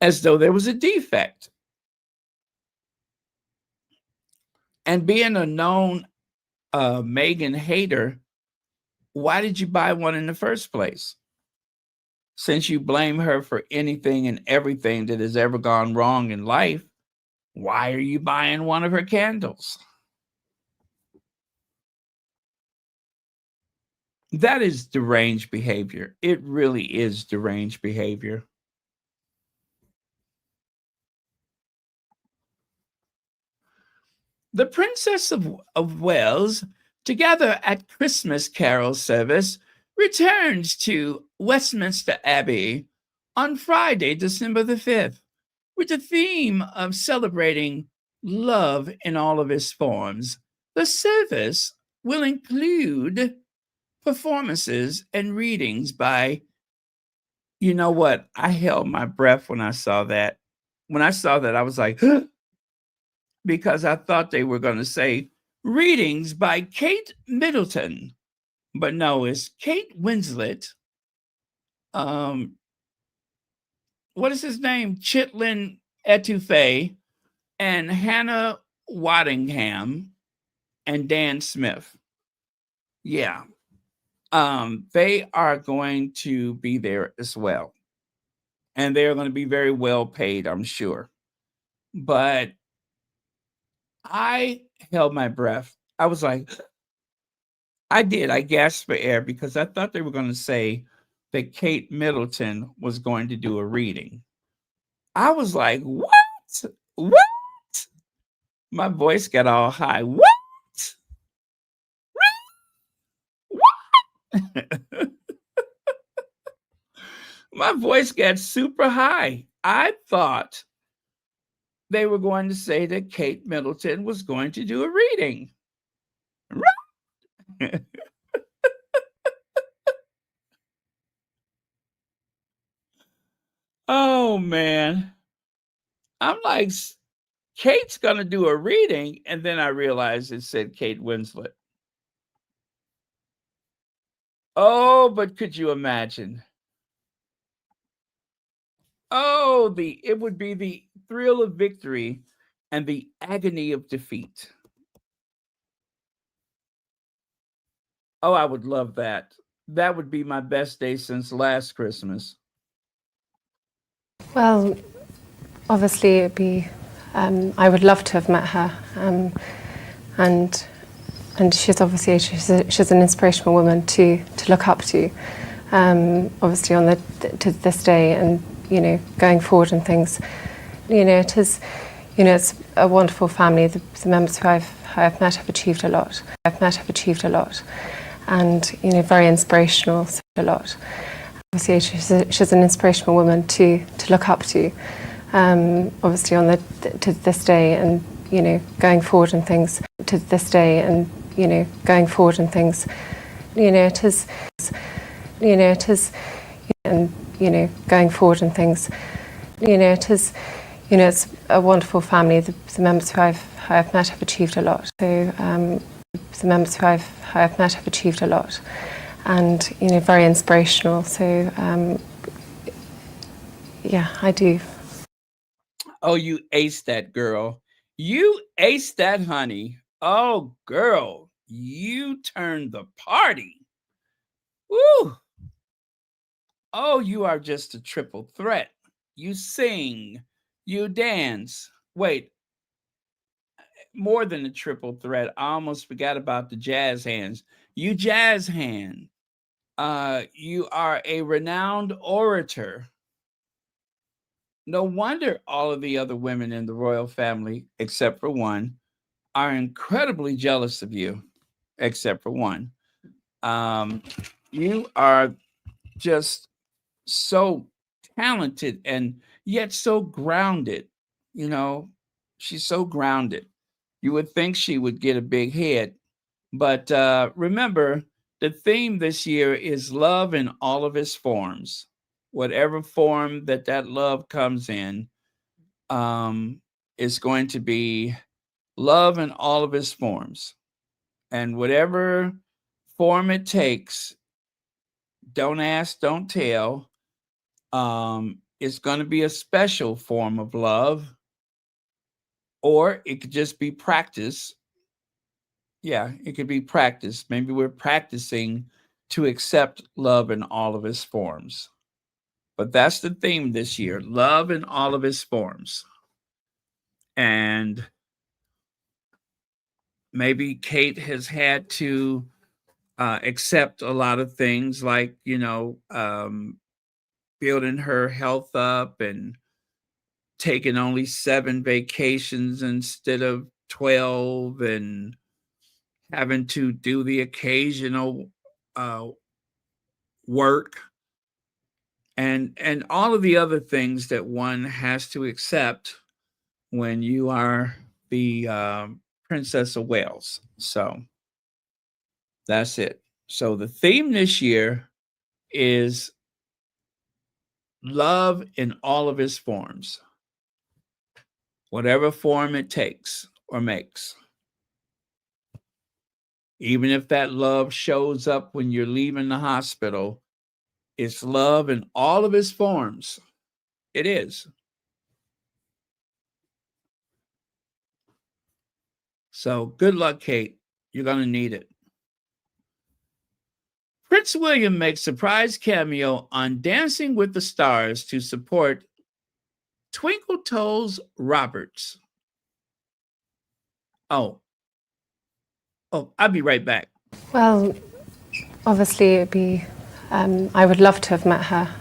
as though there was a defect. And being a known Meghan hater, why did you buy one in the first place? Since you blame her for anything and everything that has ever gone wrong in life, why are you buying one of her candles? That is deranged behavior. It really is deranged behavior. The Princess of Wales, together at Christmas carol service, returns to Westminster Abbey on Friday, December the 5th, with the theme of celebrating love in all of its forms. The service will include performances and readings by, you know what? I held my breath when I saw that. When I saw that, I was like, because I thought they were going to say readings by Kate Middleton, but no, it's Kate Winslet. What is his name? Chitlin Etouffee and Hannah Waddingham and Dan Smith. Yeah. They are going to be there as well. And they're going to be very well paid, I'm sure. But I held my breath. I was like, I did. I gasped for air because I thought they were going to say that Kate Middleton was going to do a reading. I was like, what? What? My voice got all high. What? What? My voice got super high. I thought they were going to say that Kate Middleton was going to do a reading. Oh, man. I'm like, Kate's going to do a reading. And then I realized it said Kate Winslet. Oh, but could you imagine? Oh, it would be the thrill of victory and the agony of defeat. Oh, I would love that. That would be my best day since last Christmas. Well, obviously it'd be, I would love to have met her, and she's obviously she's an inspirational woman to look up to, obviously to this day, and going forward and things. It is, it's a wonderful family. The members who I've met have achieved a lot. And very inspirational, a lot. Obviously, she's an inspirational woman to look up to, obviously to this day, and going forward and things. To this day, and going forward and things. It is, and going forward and things. It is, it's a wonderful family. The members who I've met have achieved a lot. So the members who I've met have achieved a lot, and very inspirational. So yeah, I do. Oh, you aced that, girl. You aced that, honey. Oh, girl, you turned the party. Woo! Oh, you are just a triple threat. You sing, you dance. Wait, more than a triple threat. I almost forgot about the jazz hands. You jazz hand. You are a renowned orator. No wonder all of the other women in the royal family, except for one, are incredibly jealous of you, except for one. You are just so talented and yet so grounded. She's so grounded. You would think she would get a big head. But remember, the theme this year is love in all of its forms. Whatever form that love comes in, um, is going to be love in all of its forms. And whatever form it takes, don't ask, don't tell. It's going to be a special form of love, or it could just be practice. Yeah, it could be practice. Maybe we're practicing to accept love in all of its forms. But that's the theme this year, love in all of its forms. And maybe Kate has had to accept a lot of things like, building her health up and taking only 7 vacations instead of 12 and having to do the occasional uh, work and all of the other things that one has to accept when you are the Princess of Wales. So that's it. So the theme this year is love in all of its forms, whatever form it takes or makes. Even if that love shows up when you're leaving the hospital, it's love in all of its forms. It is. So good luck, Kate. You're going to need it. Prince William makes surprise cameo on Dancing with the Stars to support Twinkle Toes Roberts. Oh, I'll be right back. Well, obviously, it'd be. I would love to have met her,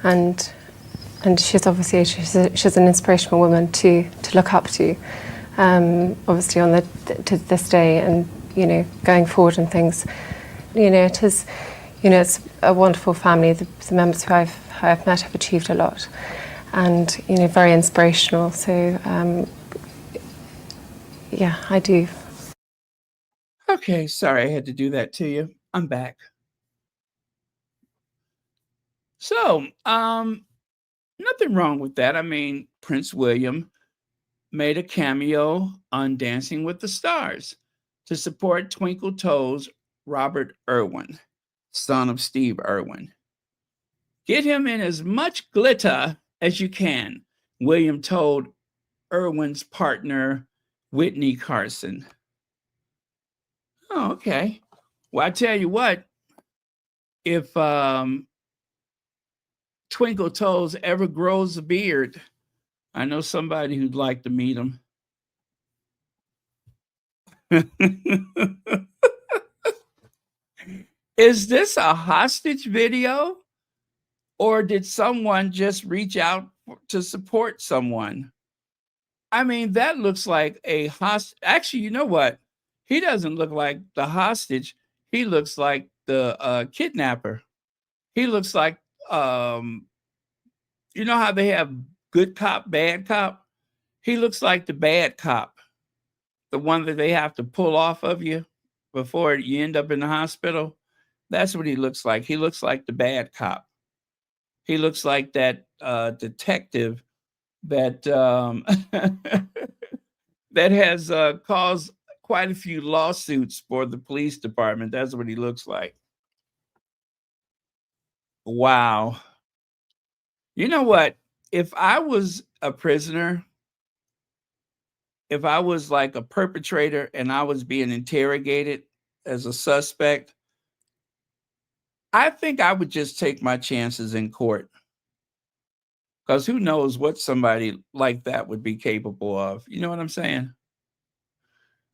and she's obviously she's an inspirational woman to look up to. Obviously, on to this day, and going forward and things. It is. It's a wonderful family. The members who I've met have achieved a lot, and very inspirational. So yeah, I do. Okay, sorry I had to do that to you. I'm back. So, nothing wrong with that. I mean, Prince William made a cameo on Dancing with the Stars to support Twinkle Toes Robert Irwin, son of Steve Irwin. Get him in as much glitter as you can, William told Irwin's partner, Whitney Carson. Oh, okay. Well, I tell you what, if Twinkle Toes ever grows a beard, I know somebody who'd like to meet him. Is this a hostage video? Or did someone just reach out to support someone? I mean, that looks like a hostage. Actually, you know what? He doesn't look like the hostage. He looks like the kidnapper. He looks like, you know how they have good cop, bad cop? He looks like the bad cop, the one that they have to pull off of you before you end up in the hospital. That's what he looks like. He looks like the bad cop. He looks like that detective that that has caused quite a few lawsuits for the police department. That's what he looks like. Wow. You know what? If I was a prisoner, if I was like a perpetrator and I was being interrogated as a suspect, I think I would just take my chances in court. Because who knows what somebody like that would be capable of. You know what I'm saying?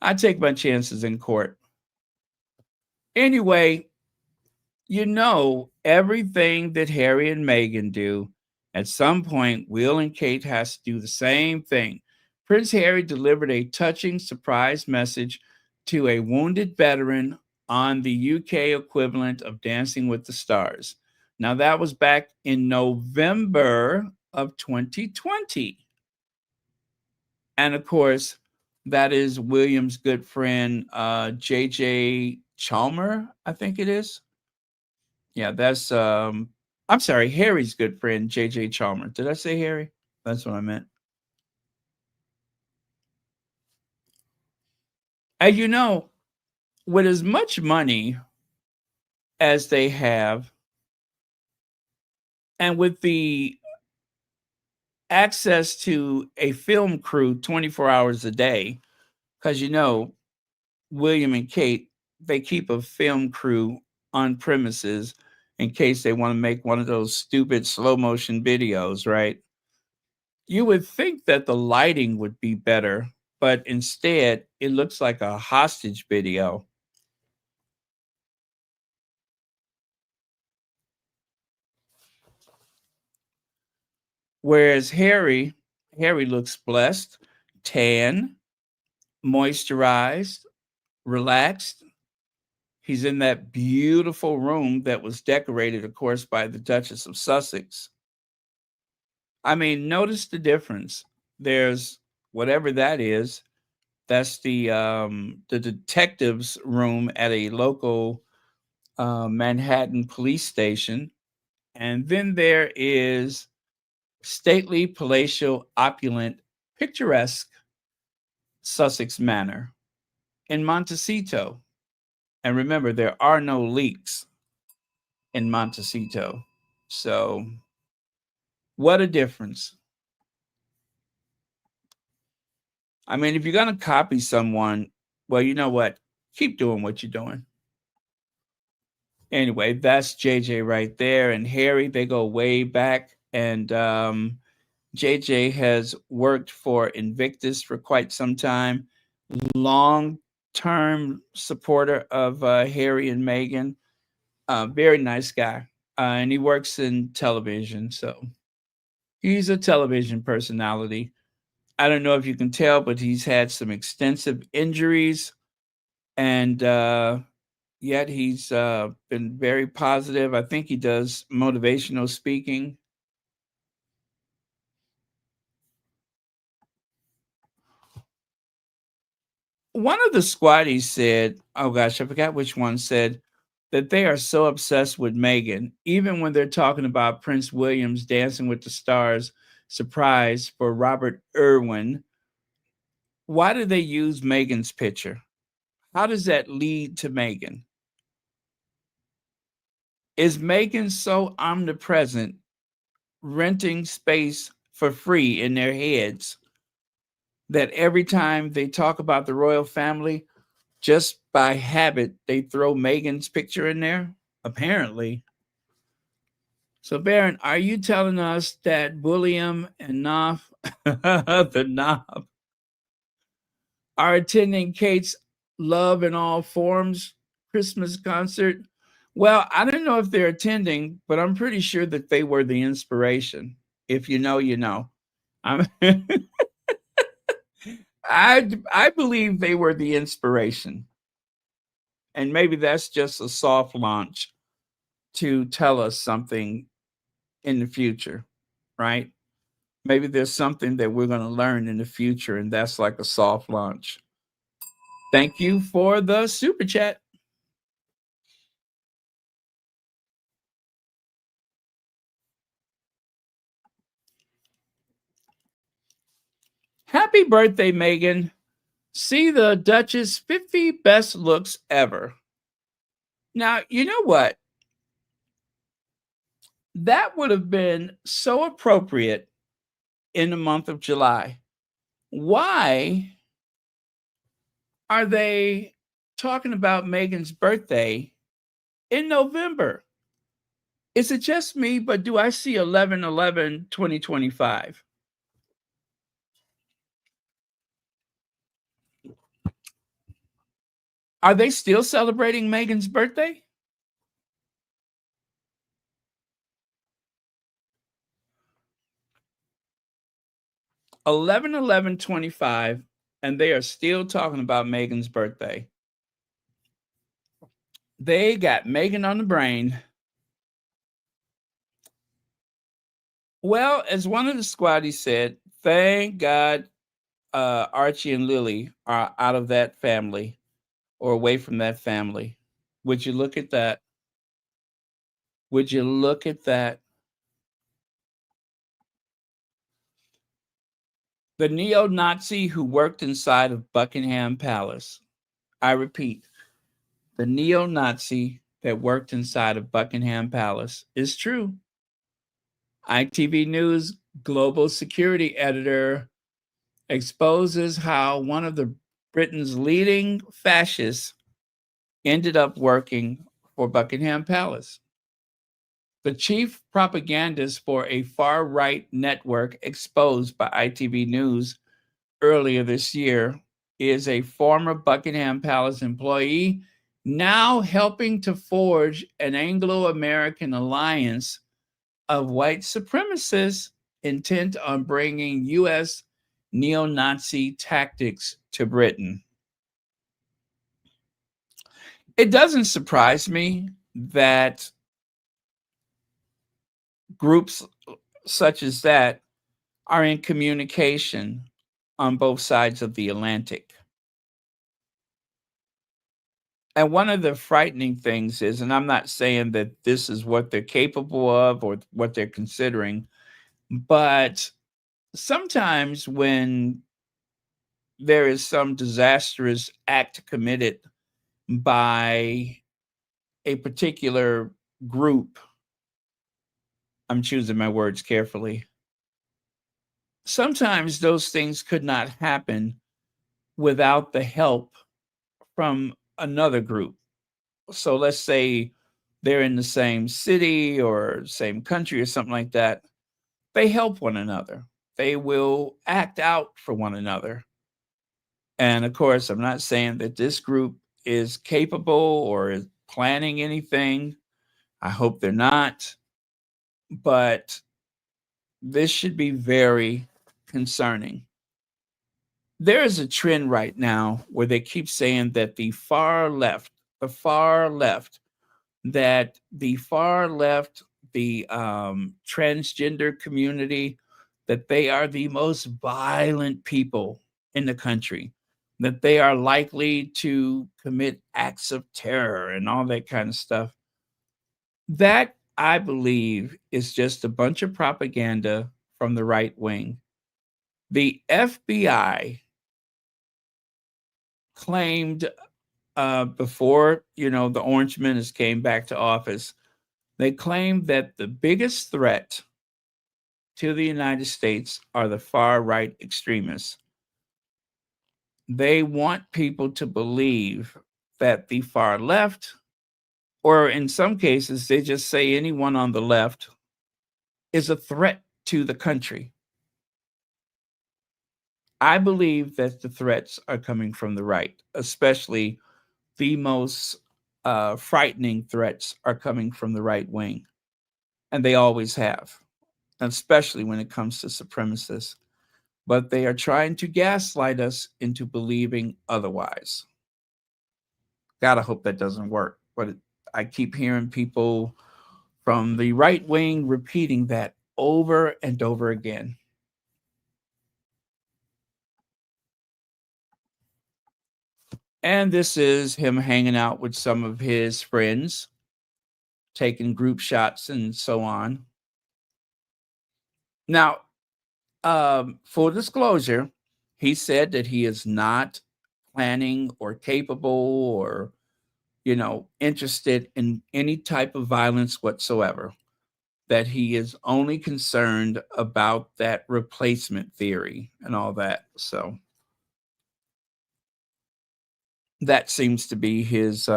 I take my chances in court. Anyway, everything that Harry and Meghan do, at some point, Will and Kate has to do the same thing. Prince Harry delivered a touching surprise message to a wounded veteran on the UK equivalent of Dancing with the Stars. Now, that was back in November of 2020. And of course, That is William's good friend, JJ Chalmer, I think it is. Yeah, that's I'm sorry, Harry's good friend, JJ Chalmer. Did I say Harry? That's what I meant. And you know, with as much money as they have, and with the access to a film crew 24 hours a day, because you know, William and Kate, they keep a film crew on premises in case they want to make one of those stupid slow motion videos, right? You would think that the lighting would be better, but instead it looks like a hostage video. Whereas Harry looks blessed, tan, moisturized, relaxed. He's in that beautiful room that was decorated, of course, by the Duchess of Sussex. I mean, notice the difference. There's whatever that is. That's the detectives room at a local Manhattan police station, and then there is stately, palatial, opulent, picturesque Sussex Manor in Montecito. And remember, there are no leaks in Montecito. So, what a difference. I mean, if you're going to copy someone, well, you know what? Keep doing what you're doing. Anyway, that's JJ right there. And Harry, they go way back. And JJ has worked for Invictus for quite some time, long term supporter of Harry and Meghan. Very nice guy. And he works in television. So he's a television personality. I don't know if you can tell, but he's had some extensive injuries, and yet he's been very positive. I think he does motivational speaking. One of the squatties said, oh gosh, I forgot which one said that they are so obsessed with Meghan, even when they're talking about Prince William's Dancing with the Stars surprise for Robert Irwin. Why do they use Meghan's picture? How does that lead to Meghan? Is Meghan so omnipresent, renting space for free in their heads, that every time they talk about the royal family, just by habit, they throw Meghan's picture in there? Apparently. So, Baron, are you telling us that William and Knopf, the Knopf, are attending Kate's Love in All Forms Christmas concert? Well, I don't know if they're attending, but I'm pretty sure that they were the inspiration. If you know, you know. I'm I believe they were the inspiration. And maybe that's just a soft launch to tell us something in the future, right? Maybe there's something that we're going to learn in the future, and that's like a soft launch. Thank you for the super chat. Happy birthday, Meghan. See the Duchess 50 best looks ever. Now, you know what? That would have been so appropriate in the month of July. Why are they talking about Meghan's birthday in November? Is it just me, but do I see 11/11/2025? Are they still celebrating Meghan's birthday? 11/11/25, and they are still talking about Meghan's birthday. They got Meghan on the brain. Well, as one of the squatties said, thank God Archie and Lily are out of that family or away from that family. Would you look at that? Would you look at that? The neo Nazi who worked inside of Buckingham Palace. I repeat, the neo Nazi that worked inside of Buckingham Palace is true. ITV News global security editor exposes how one of the Britain's leading fascists ended up working for Buckingham Palace. The chief propagandist for a far right network exposed by ITV News earlier this year is a former Buckingham Palace employee now helping to forge an Anglo American alliance of white supremacists intent on bringing U.S. neo Nazi tactics to Britain. It doesn't surprise me that groups such as that are in communication on both sides of the Atlantic. And one of the frightening things is, and I'm not saying that this is what they're capable of or what they're considering, but sometimes when there is some disastrous act committed by a particular group, I'm choosing my words carefully, sometimes those things could not happen without the help from another group. So let's say they're in the same city or same country or something like that. They help one another. They will act out for one another. And of course, I'm not saying that this group is capable or is planning anything. I hope they're not. But this should be very concerning. There is a trend right now where they keep saying that the far left, the transgender community, that they are the most violent people in the country, that they are likely to commit acts of terror and all that kind of stuff. That, I believe, is just a bunch of propaganda from the right wing. The FBI claimed before, the Orange Menace came back to office, they claimed that the biggest threat to the United States are the far right extremists. They want people to believe that the far left, or in some cases, they just say anyone on the left, is a threat to the country. I believe that the threats are coming from the right, especially the most frightening threats are coming from the right wing. And they always have, especially when it comes to supremacists. But they are trying to gaslight us into believing otherwise. Gotta hope that doesn't work. But I keep hearing people from the right wing repeating that over and over again. And this is him hanging out with some of his friends, taking group shots and so on. Now, full disclosure, he said that he is not planning or capable or, interested in any type of violence whatsoever, that he is only concerned about that replacement theory and all that. So that seems to be his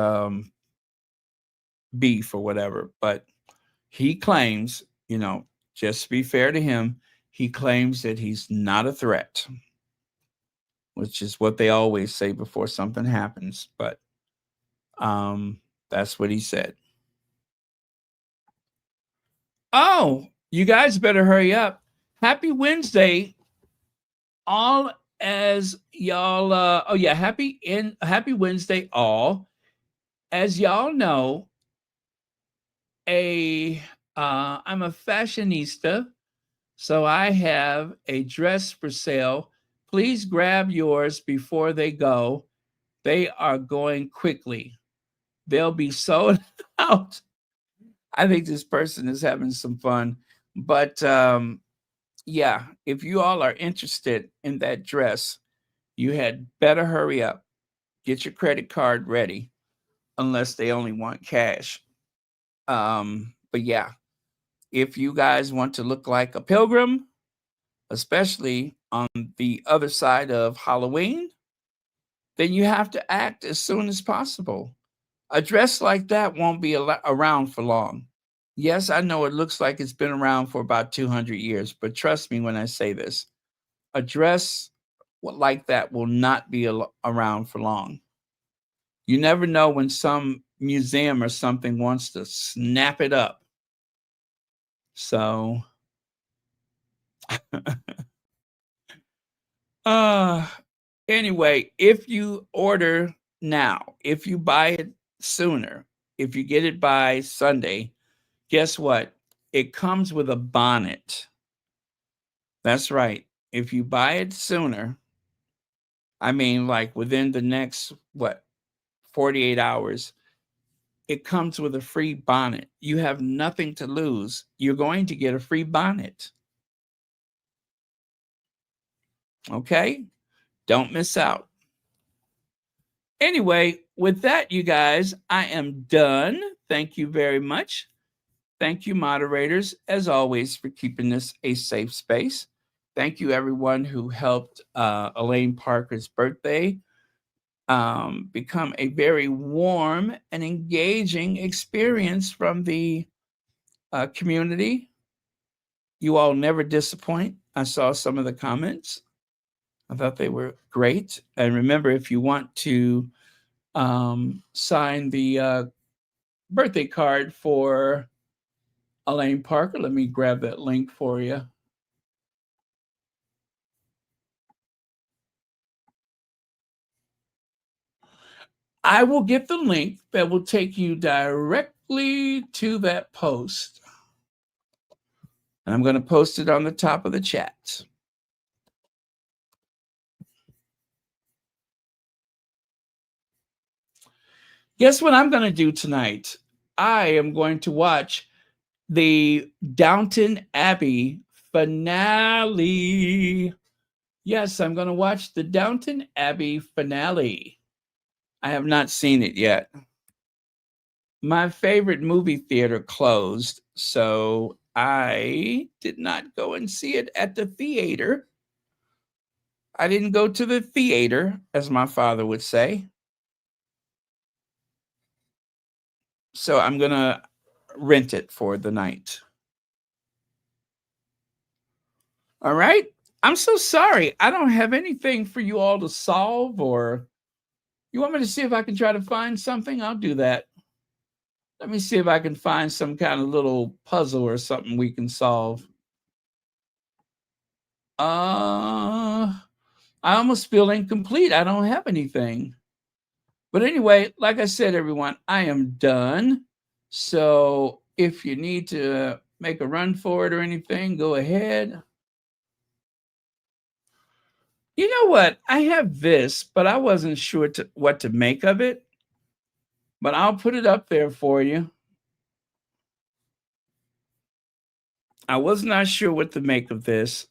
beef or whatever. But he claims, just to be fair to him, he claims that he's not a threat, which is what they always say before something happens. But that's what he said. Oh, you guys better hurry up. Happy Wednesday, all as y'all. Happy Wednesday, all. As y'all know, I'm a fashionista, so I have a dress for sale Please grab yours before they go. They are going quickly. They'll be sold out. I think this person is having some fun. But yeah, if you all are interested in that dress, you had better hurry up. Get your credit card ready, unless they only want cash. But yeah, if you guys want to look like a pilgrim, especially on the other side of Halloween, then you have to act as soon as possible. A dress like that won't be around for long. Yes, I know it looks like it's been around for about 200 years, but trust me when I say this, a dress like that will not be around for long. You never know when some museum or something wants to snap it up. So, uh, anyway, if you order now, if you buy it sooner, if you get it by Sunday, guess what? It comes with a bonnet. That's right. If you buy it sooner, I mean, like within the next, 48 hours, it comes with a free bonnet. You have nothing to lose. You're going to get a free bonnet. Okay? Don't miss out. Anyway, with that, you guys, I am done. Thank you very much. Thank you, moderators, as always, for keeping this a safe space. Thank you, everyone who helped Elaine Parker's birthday become a very warm and engaging experience from the community. You all never disappoint. I saw some of the comments. I thought they were great. And remember, if you want to sign the birthday card for Elaine Parker, let me grab that link for you. I will get the link that will take you directly to that post. And I'm going to post it on the top of the chat. Guess what I'm going to do tonight? I am going to watch the Downton Abbey finale. Yes, I'm going to watch the Downton Abbey finale. I have not seen it yet. My favorite movie theater closed, so I did not go and see it at the theater. I didn't go to the theater, as my father would say. So I'm going to rent it for the night. All right. I'm so sorry. I don't have anything for you all to solve, or you want me to see if I can try to find something? I'll do that. Let me see if I can find some kind of little puzzle or something we can solve. I almost feel incomplete. I don't have anything. But anyway, like I said, everyone, I am done. So if you need to make a run for it or anything, go ahead. You know what? I have this, but I wasn't sure what to make of it. But I'll put it up there for you. I was not sure what to make of this.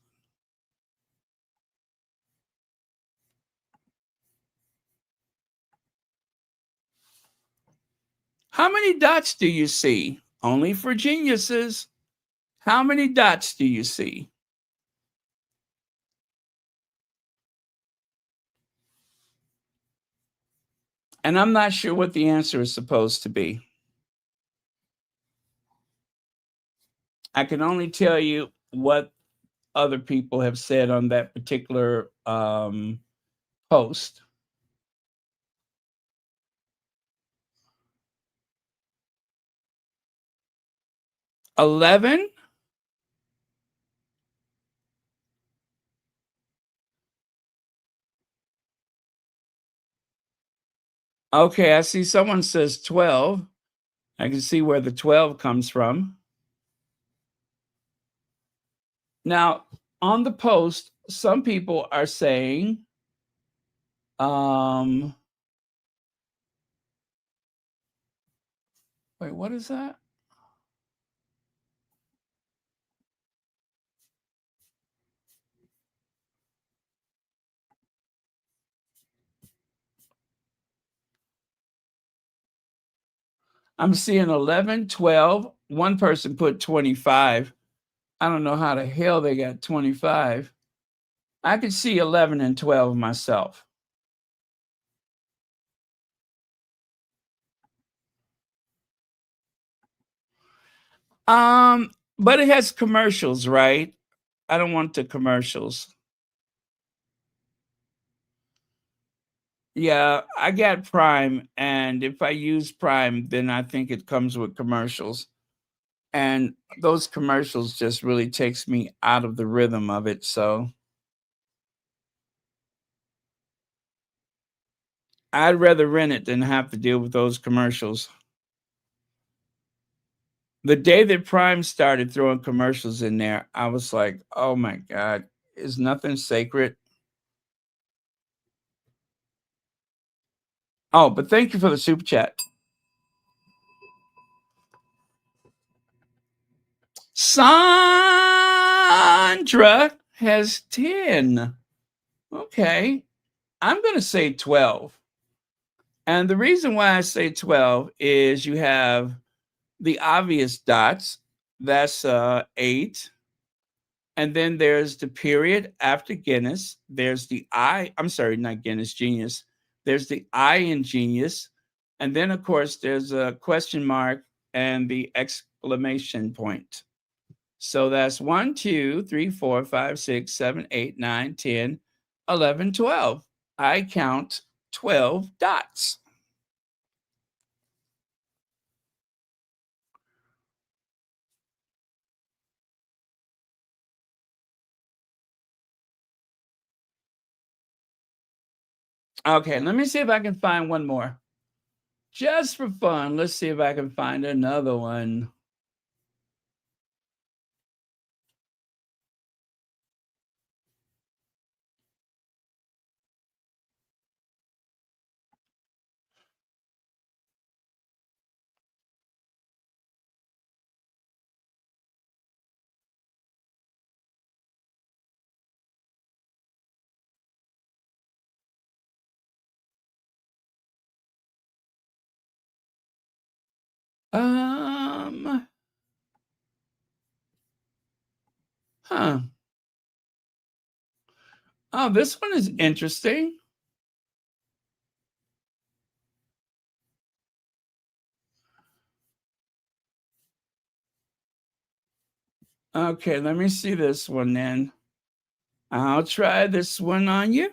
How many dots do you see? Only for geniuses. How many dots do you see? And I'm not sure what the answer is supposed to be. I can only tell you what other people have said on that particular post. 11. Okay, I see someone says 12. I can see where the 12 comes from. Now, on the post, some people are saying, wait, what is that? I'm seeing 11, 12. One person put 25. I don't know how the hell they got 25. I could see 11 and 12 myself. But it has commercials, right? I don't want the commercials. Yeah, I got Prime, and if I use Prime, then I think it comes with commercials. And those commercials just really takes me out of the rhythm of it. So I'd rather rent it than have to deal with those commercials. The day that Prime started throwing commercials in there, I was like, oh my God, is nothing sacred? Oh, but thank you for the super chat. Sandra has 10. Okay. I'm going to say 12. And the reason why I say 12 is you have the obvious dots. That's 8. And then there's the period after Guinness. There's the I. I'm sorry, not Guinness, Genius. There's the I in Genius. And then, of course, there's a question mark and the exclamation point. So that's 1, 2, 3, 4, 5, 6, 7, 8, 9, 10, 11, 12. I count 12 dots. Okay, let me see if I can find one more. Just for fun, let's see if I can find another one. Um, huh. Oh, this one is interesting. Okay, let me see this one then. I'll try this one on you.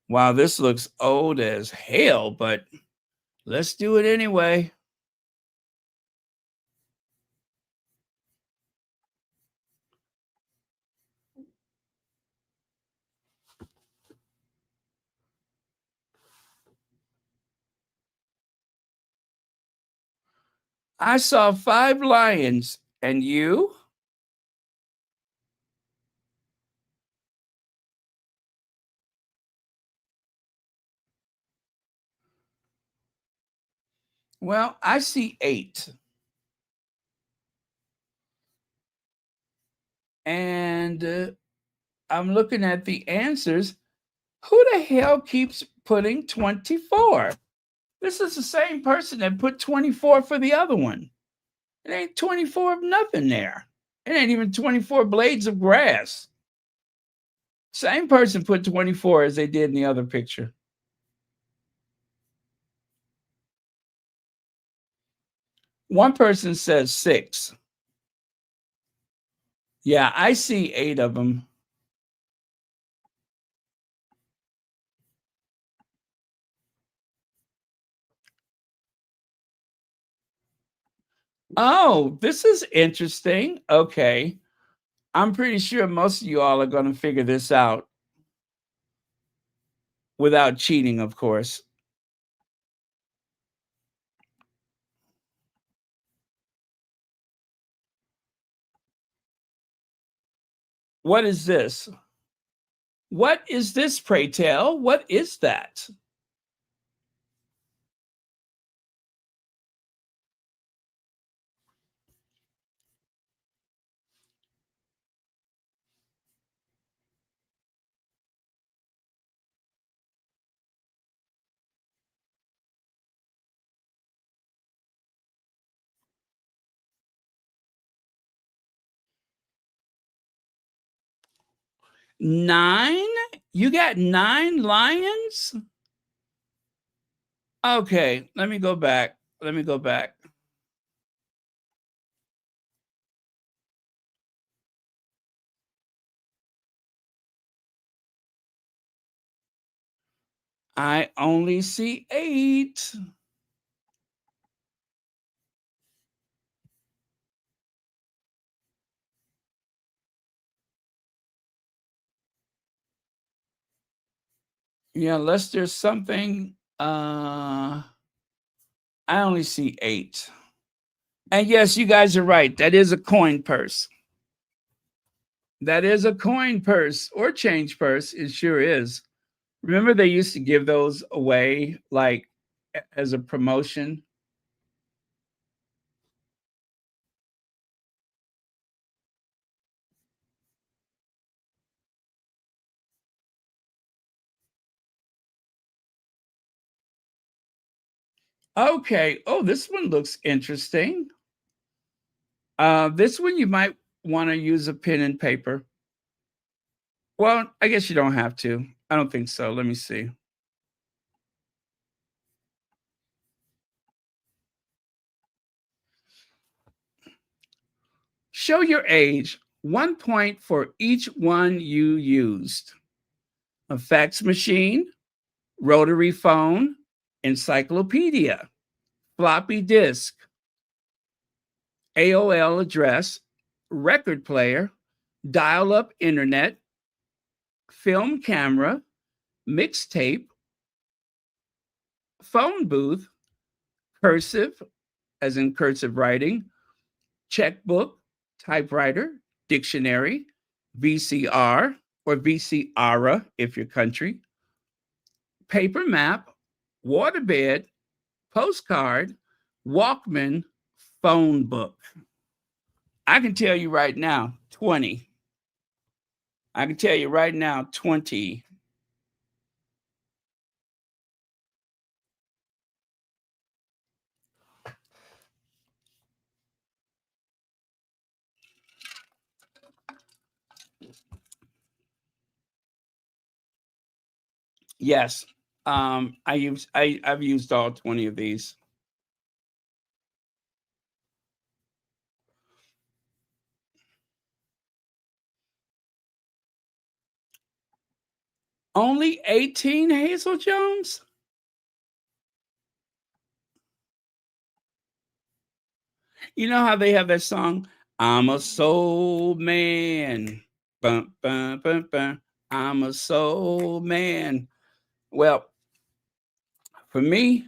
Wow, this looks old as hell, but let's do it anyway. I saw 5 lions, and you? Well, I see 8. And I'm looking at the answers. Who the hell keeps putting 24? This is the same person that put 24 for the other one. It ain't 24 of nothing there. It ain't even 24 blades of grass. Same person put 24 as they did in the other picture. One person says 6. Yeah, I see 8 of them. Oh, this is interesting. Okay. I'm pretty sure most of you all are going to figure this out without cheating, of course. What is this? What is this, pray tell? What is that? Nine? You got 9 lions? Okay, let me go back. Let me go back. I only see 8. Yeah, unless there's something, I only see 8. And yes, you guys are right. That is a coin purse. That is a coin purse or change purse. It sure is. Remember they used to give those away like as a promotion? Okay. Oh, this one looks interesting. This one you might want to use a pen and paper. Well, I guess you don't have to. I don't think so. Let me see. Show your age. 1 point for each one you used. A fax machine, rotary phone, encyclopedia, floppy disk, AOL address, record player, dial up internet, film camera, mixtape, phone booth, cursive, as in cursive writing, checkbook, typewriter, dictionary, VCR or VCR if your country, paper map, waterbed, postcard, Walkman, phone book. I can tell you right now, 20. I can tell you right now, 20. Yes. I've used all 20 of these. Only 18, Hazel Jones? You know how they have that song, I'm a soul man. Bum, bum, bum, bum. I'm a soul man. Well, for me,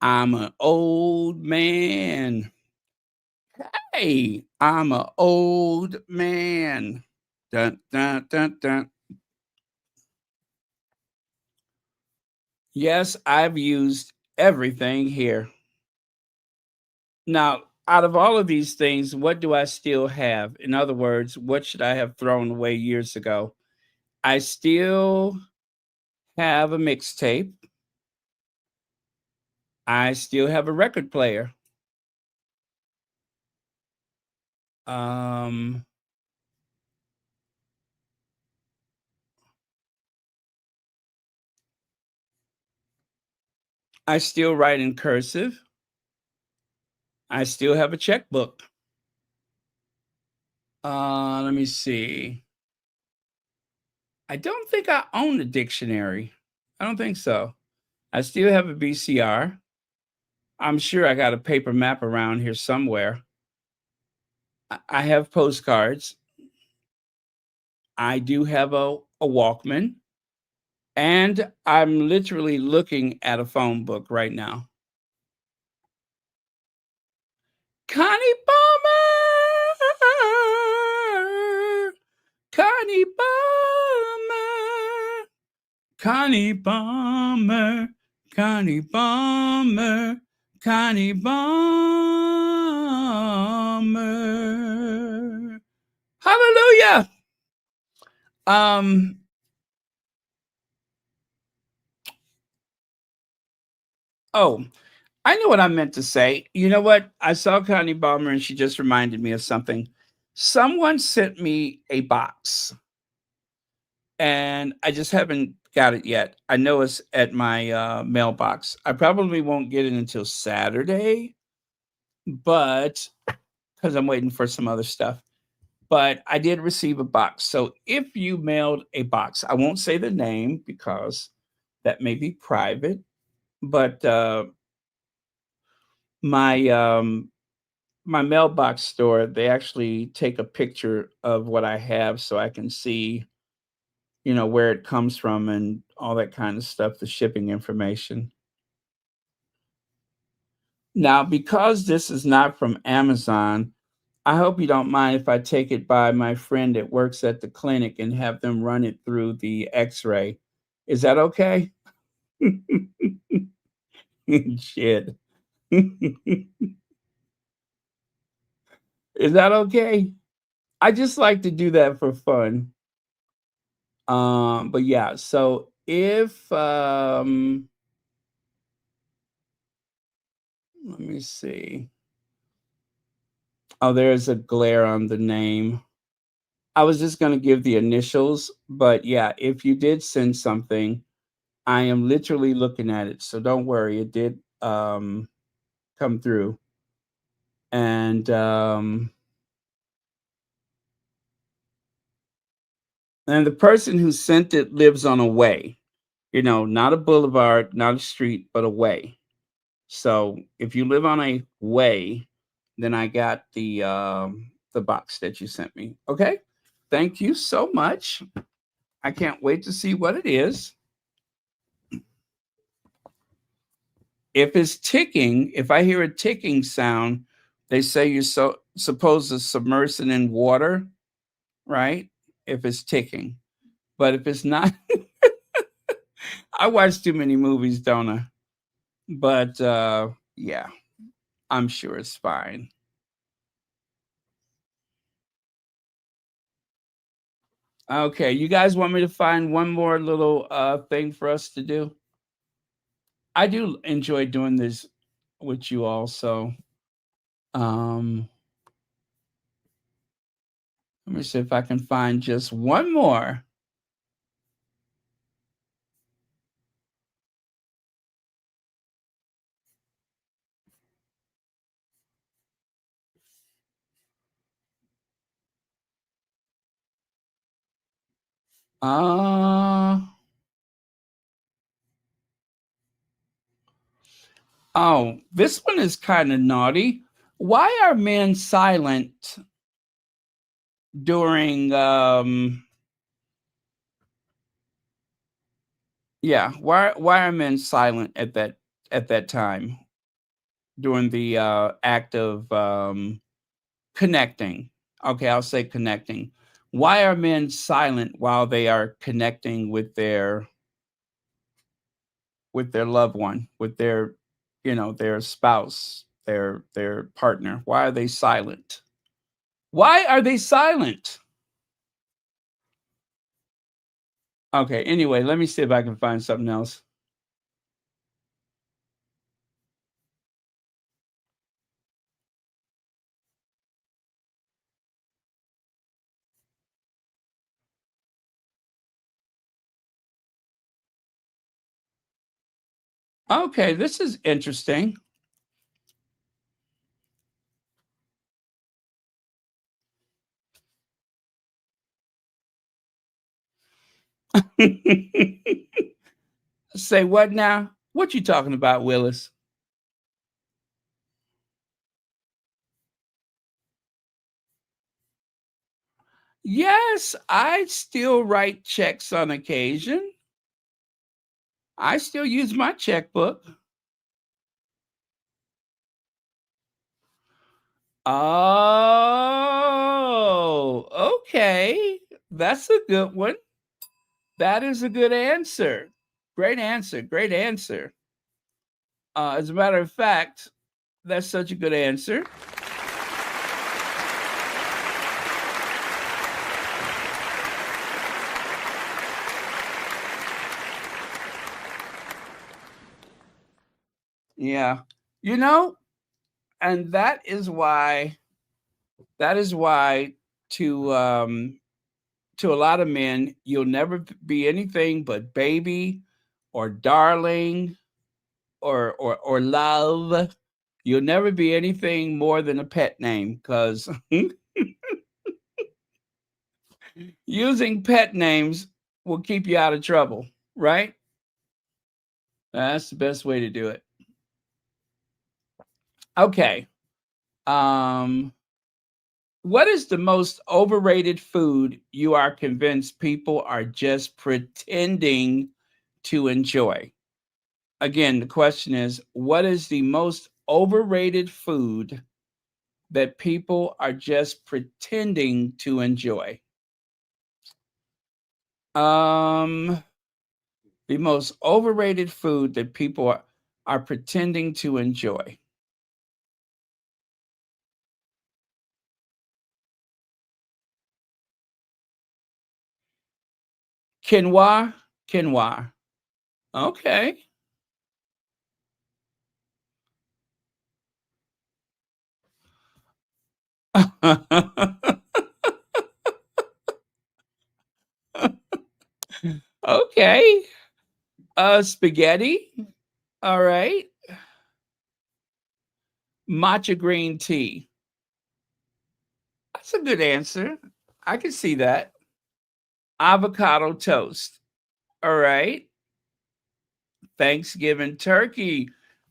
I'm an old man. Hey, I'm an old man. Dun, dun, dun, dun. Yes, I've used everything here. Now, out of all of these things, what do I still have? In other words, what should I have thrown away years ago? I still have a mixtape. I still have a record player. Um, I still write in cursive. I still have a checkbook. Let me see. I don't think I own a dictionary. I don't think so. I still have a VCR. I'm sure I got a paper map around here somewhere. I have postcards. I do have a Walkman. And I'm literally looking at a phone book right now. Connie Palmer! Connie Connie Bomber, Connie Bomber, Connie Bomber. Hallelujah. Um, oh, I know what I meant to say. You know what? I saw Connie Bomber and she just reminded me of something. Someone sent me a box and I just haven't got it yet. I know it's at my mailbox. I probably won't get it until Saturday, but because I'm waiting for some other stuff. But I did receive a box. So if you mailed a box, I won't say the name because that may be private, but my my mailbox store, they actually take a picture of what I have so I can see, where it comes from and all that kind of stuff, the shipping information. Now, because this is not from Amazon, I hope you don't mind if I take it by my friend that works at the clinic and have them run it through the X-ray. Is that okay? Shit. Is that okay? I just like to do that for fun. But yeah, so if let me see. Oh, there's a glare on the name. I was just gonna give the initials, but yeah, if you did send something, I am literally looking at it. So don't worry, it did come through. And the person who sent it lives on a way, not a boulevard, not a street, but a way. So if you live on a way, then I got the box that you sent me. Okay. Thank you so much. I can't wait to see what it is. If it's ticking, if I hear a ticking sound, they say you're supposed to submerge it in water, right? If it's ticking. But if it's not, I watch too many movies, don't I? But yeah, I'm sure it's fine. Okay, you guys want me to find one more little thing for us to do? I do enjoy doing this with you all, so um let me see if I can find just one more. Uh oh, this one is kind of naughty. Why are men silent during yeah, why are men silent at that time during the act of connecting? Okay, I'll say connecting. Why are men silent while they are connecting with their loved one, with their spouse, their partner? Why are they silent? Why are they silent? Okay, anyway, let me see if I can find something else. Okay, this is interesting. Say what now? What you talking about, Willis? Yes, I still write checks on occasion. I still use my checkbook. Oh, okay. That's a good one. That is a good answer. Great answer. Great answer. As a matter of fact, that's such a good answer. Yeah. You know, and that is why to a lot of men, you'll never be anything but baby or darling or love. You'll never be anything more than a pet name because using pet names will keep you out of trouble, right? That's the best way to do it. Okay. Um, what is the most overrated food you are convinced people are just pretending to enjoy? Again, the question is, what is the most overrated food that people are just pretending to enjoy? Um, the most overrated food that people are pretending to enjoy. Quinoa, quinoa. Okay. Okay. Spaghetti. All right. Matcha green tea. That's a good answer. I can see that. Avocado toast. All right. Thanksgiving turkey.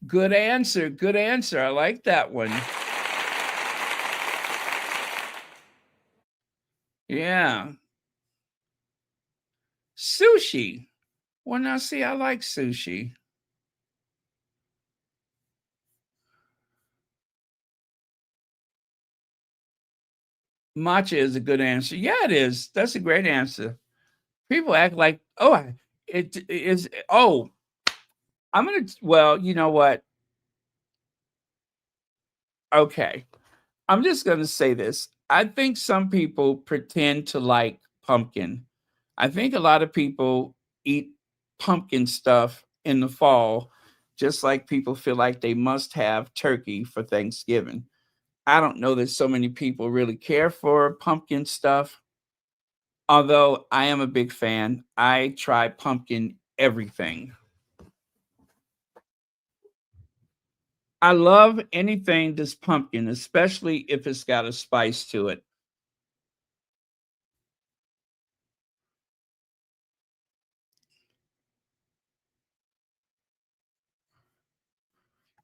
Good answer. Good answer. I like that one. Yeah. Sushi. Well, now see, I like sushi. Matcha is a good answer. Yeah, it is. That's a great answer. People act like, oh, it is. Oh, I'm gonna. Well, you know what? Okay, I'm just gonna say this. I think some people pretend to like pumpkin. I think a lot of people eat pumpkin stuff in the fall, just like people feel like they must have turkey for Thanksgiving. I don't know that so many people really care for pumpkin stuff. Although I am a big fan, I try pumpkin everything. I love anything that's pumpkin, especially if it's got a spice to it.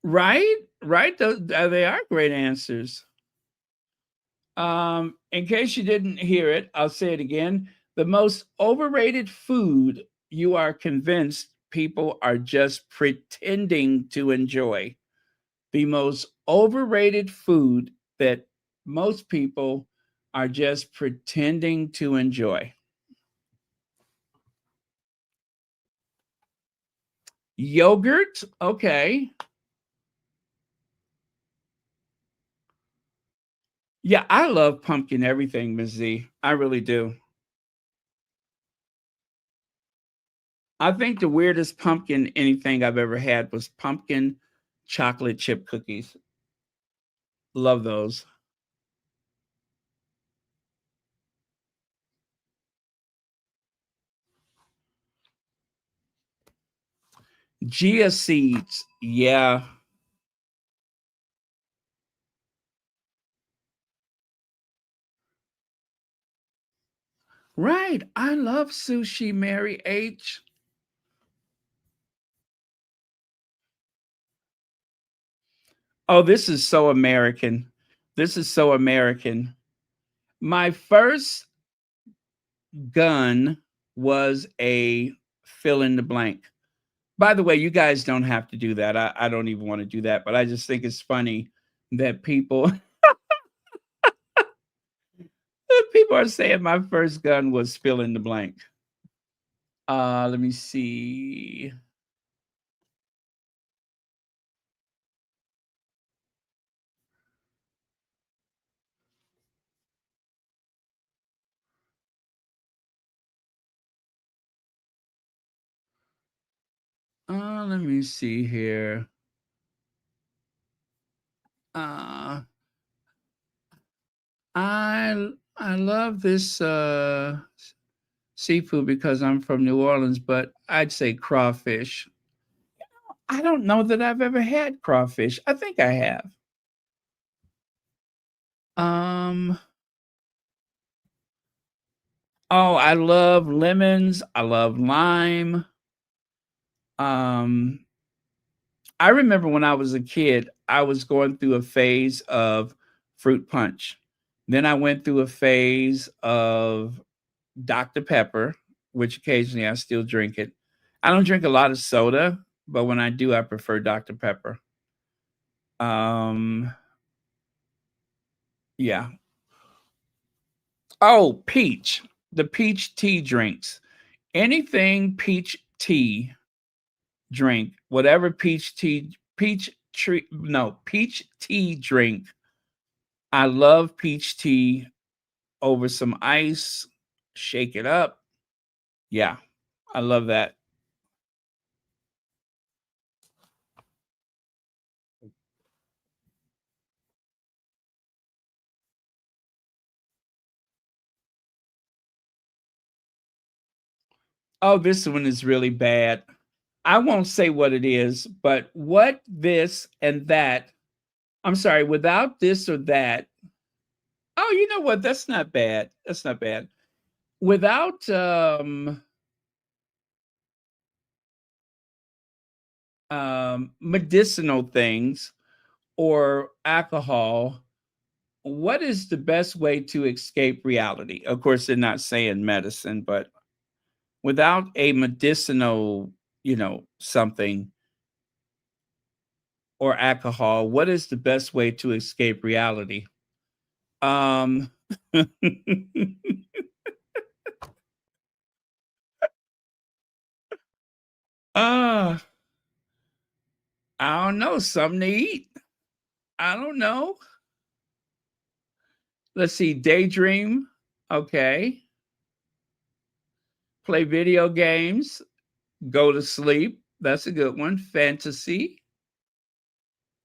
Right? Right? They are great answers. In case you didn't hear it, I'll say it again. The most overrated food you are convinced people are just pretending to enjoy. The most overrated food that most people are just pretending to enjoy. Yogurt, okay. Yeah, I love pumpkin everything, Ms. Z. I really do. I think the weirdest pumpkin anything I've ever had was pumpkin chocolate chip cookies. Love those. Chia seeds. Yeah. Right. I love sushi, Mary H. Oh, this is so American. This is so American. My first gun was a fill in the blank. By the way, you guys don't have to do that. I don't even want to do that, but I just think it's funny that people are saying my first gun was fill in the blank. Let me see. Let me see here. Uh, I love this seafood because I'm from New Orleans, but I'd say crawfish. I don't know that I've ever had crawfish. I think I have. Um, oh, I love lemons. I love lime. Um, I remember when I was a kid, I was going through a phase of fruit punch. Then I went through a phase of Dr. Pepper, which occasionally I still drink it. I don't drink a lot of soda, but when I do, I prefer Dr. Pepper. Um, yeah. Oh, peach. The peach tea drinks. Anything peach tea drink, whatever peach tea drink. I love peach tea over some ice, shake it up. Yeah, I love that. Oh, this one is really bad. I won't say what it is, but what this and that. I'm sorry, without this or that. Oh, you know what? That's not bad. That's not bad. Without medicinal things or alcohol, what is the best way to escape reality? Of course, they're not saying medicine, but without a medicinal, something or alcohol, what is the best way to escape reality? Um, uh, I don't know, something to eat. I don't know. Let's see, daydream. Okay. Play video games, go to sleep. That's a good one. Fantasy.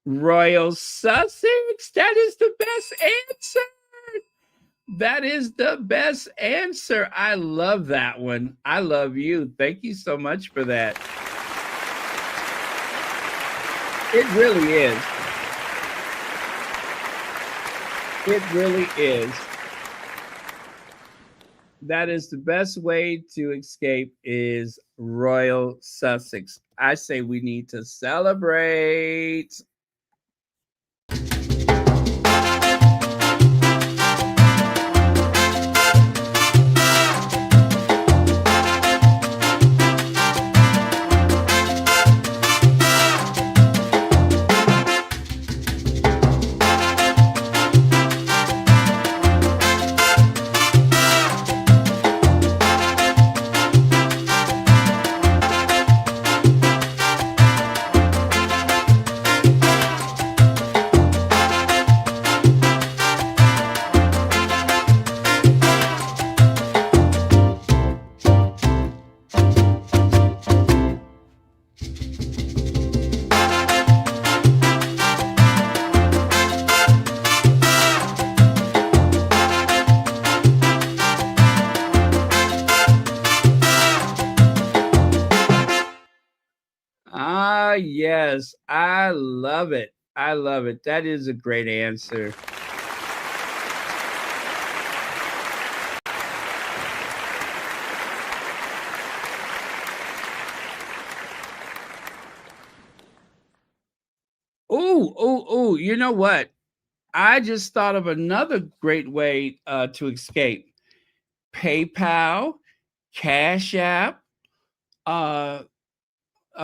Royal Sussex. That is the best answer. That is the best answer. I love that one. I love you. Thank you so much for that. It really is. It really is. That is the best way to escape is Royal Sussex. I say we need to celebrate. Ah, yes. I love it. I love it. That is a great answer. Ooh, ooh, ooh. You know what? I just thought of another great way to escape. PayPal, Cash App, uh,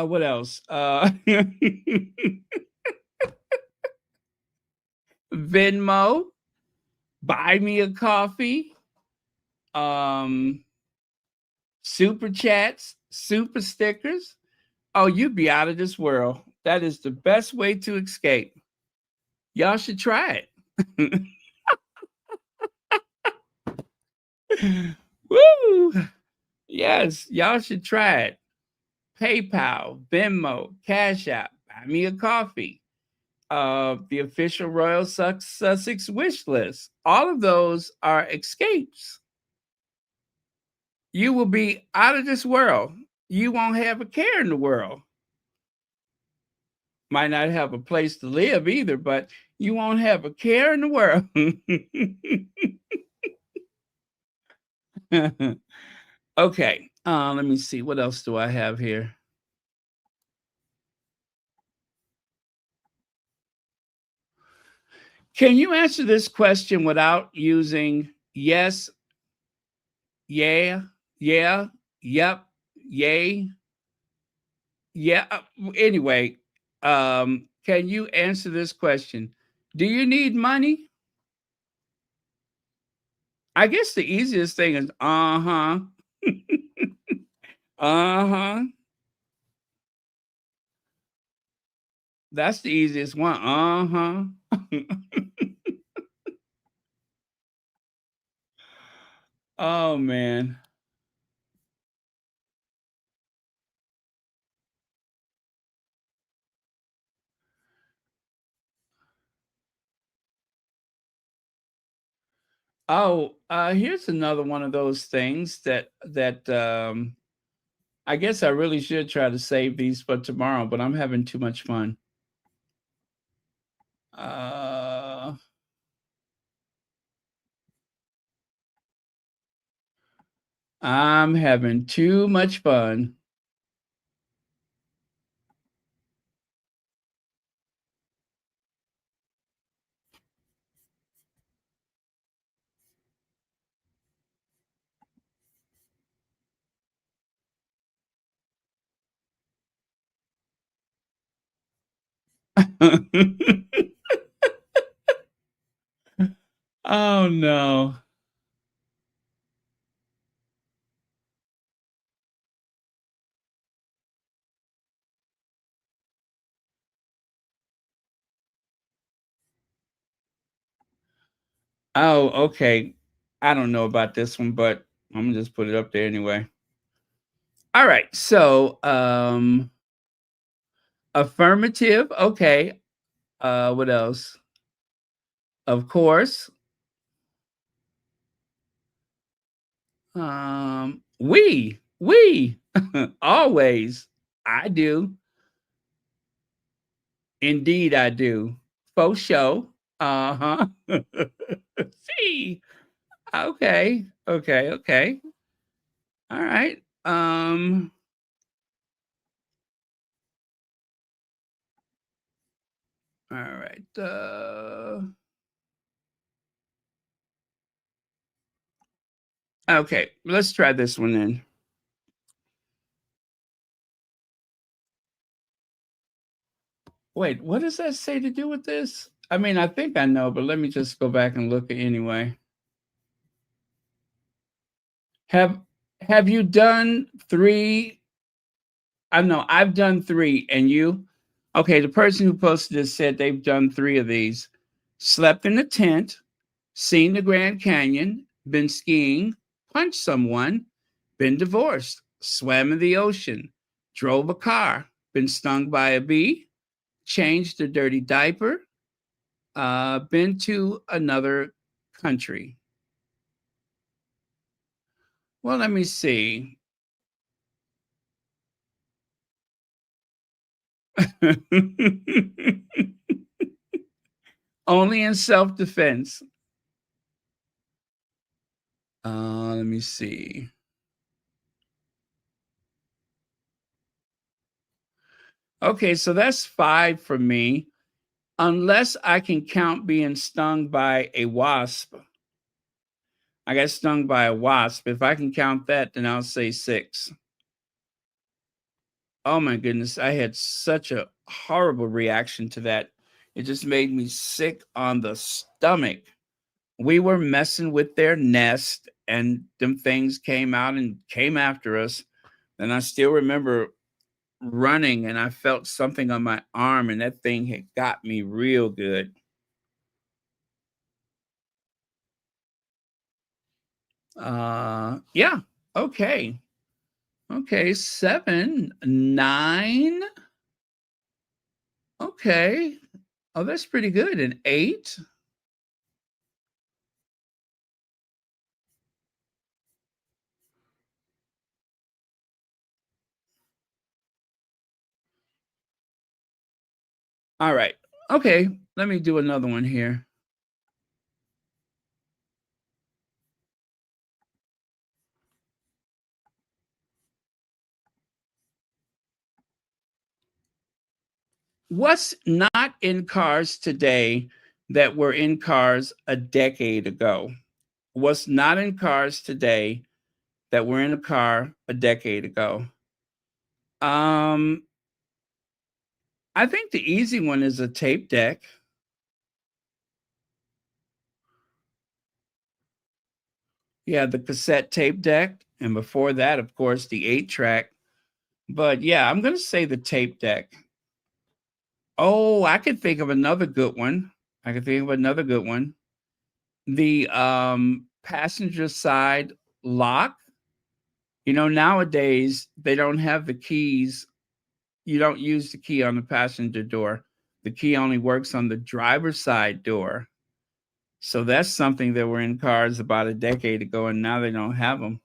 what else? Venmo, buy me a coffee. Um, super chats, super stickers. Oh, you'd be out of this world. That is the best way to escape. Y'all should try it. Woo! Yes, y'all should try it. PayPal, Venmo, Cash App, buy me a coffee. The official Royal Sussex wish list. All of those are escapes. You will be out of this world. You won't have a care in the world. Might not have a place to live either, but you won't have a care in the world. Okay, let me see. What else do I have here? Can you answer this question without using yes, yeah, yeah, yep, yay, yeah? Anyway, can you answer this question? Do you need money? I guess the easiest thing is uh-huh. Uh-huh. That's the easiest one. Uh-huh. Oh man. Oh, here's another one of those things that I guess I really should try to save these for tomorrow, but I'm having too much fun. Uh, I'm having too much fun. Oh no. Oh, okay. I don't know about this one, but I'm gonna just put it up there anyway. All right. So, affirmative. Okay. What else? Of course. We always. I do. Indeed, I do. Faux show. Uh huh. See. Okay. Okay. Okay. All right. All right. Okay. Let's try this one then. Wait, what does that say to do with this? I mean, I think I know, but let me just go back and look anyway. Have Have you done three? I know I've done three, and you? Okay, the person who posted this said they've done three of these. Slept in a tent, seen the Grand Canyon, been skiing, punched someone, been divorced, swam in the ocean, drove a car, been stung by a bee, changed a dirty diaper, been to another country. Well, let me see. Only in self defense. Let me see. Okay, so that's five for me. Unless I can count being stung by a wasp. I got stung by a wasp. If I can count that, then I'll say six. Oh my goodness, I had such a horrible reaction to that. It just made me sick on the stomach. We were messing with their nest and them things came out and came after us. And I still remember running and I felt something on my arm and that thing had got me real good. Yeah. Okay. Okay. 7, 9. Okay. Oh, that's pretty good. An 8. All right. Okay. Let me do another one here. What's not in cars today that were in cars a decade ago? What's not in cars today that were in a car a decade ago? Um, I think the easy one is a tape deck. Yeah, the cassette tape deck. And before that, of course, the 8 track. But yeah, I'm going to say the tape deck. Oh, I could think of another good one. I could think of another good one. The passenger side lock. You know, nowadays they don't have the keys. You don't use the key on the passenger door. The key only works on the driver's side door. So that's something that were in cars about a decade ago, and now they don't have them.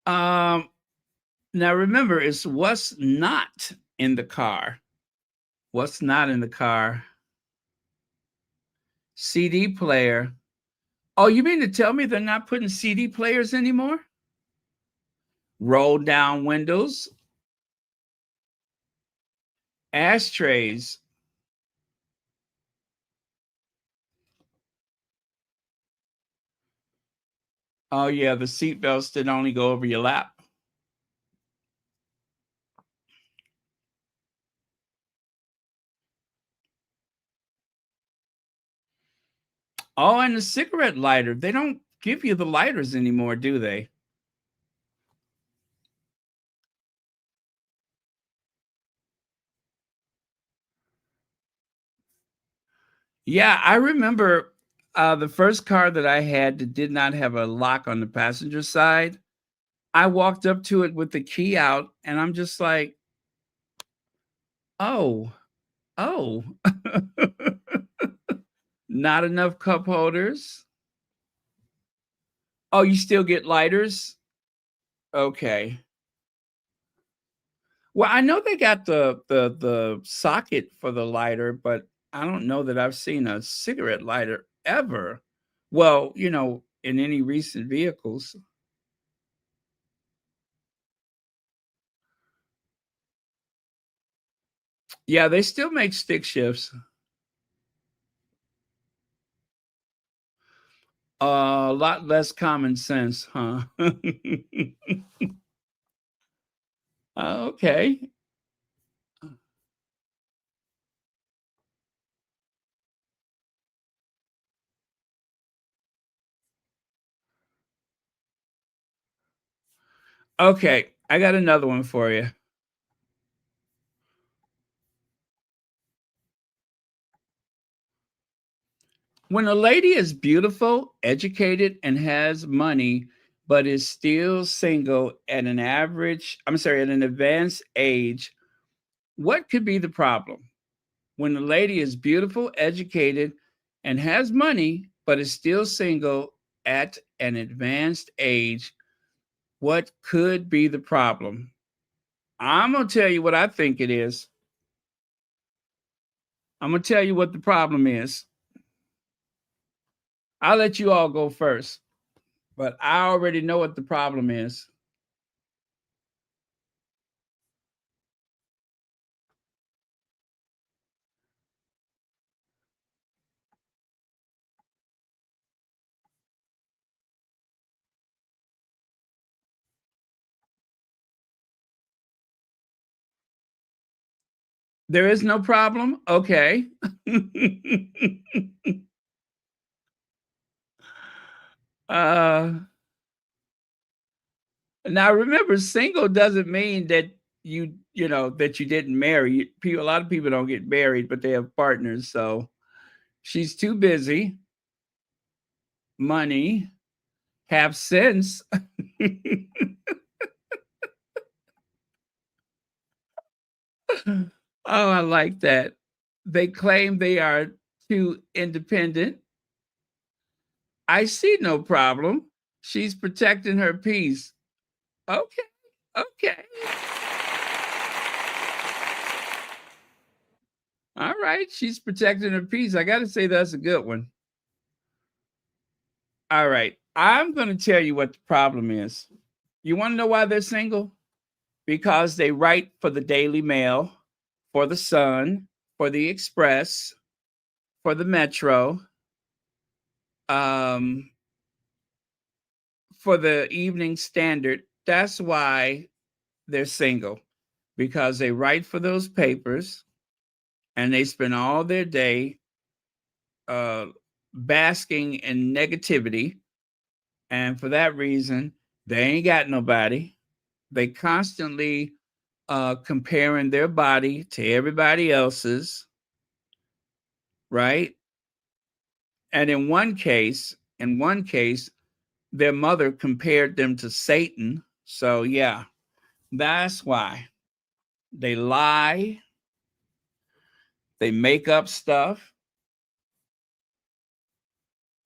Um, Now remember, it's what's not in the car. What's not in the car? CD player. Oh, you mean to tell me they're not putting CD players anymore? Roll down windows, ashtrays. Oh yeah, the seat belts that only go over your lap. Oh, and the cigarette lighter. They don't give you the lighters anymore, do they? Yeah, I remember the first car that I had that did not have a lock on the passenger side. I walked up to it with the key out, and I'm just like, oh, oh, not enough cup holders. Oh, you still get lighters? Okay. Well, I know they got the socket for the lighter, but I don't know that I've seen a cigarette lighter ever. Well, in any recent vehicles. Yeah, they still make stick shifts. A lot less common sense, huh? Okay. Okay, I got another one for you. When a lady is beautiful, educated, and has money, but is still single at at an advanced age, what could be the problem? When a lady is beautiful, educated, and has money, but is still single at an advanced age, what could be the problem? I'm going to tell you what I think it is. I'm going to tell you what the problem is. I'll let you all go first, but I already know what the problem is. There is no problem? Okay. uh, Now remember, single doesn't mean that that you didn't marry. People, a lot of people don't get married, but they have partners. So she's too busy. Money, have sense. Oh, I like that. They claim they are too independent. I see no problem. She's protecting her peace. Okay, okay. All right, she's protecting her peace. I got to say that's a good one. All right, I'm going to tell you what the problem is. You want to know why they're single? Because they write for the Daily Mail, for the Sun, for the Express, for the Metro, um, for the Evening Standard. That's why they're single, because they write for those papers and they spend all their day uh, basking in negativity. And for that reason, they ain't got nobody. They constantly comparing their body to everybody else's, right? And in one case, their mother compared them to Satan. So yeah, that's why they lie, they make up stuff.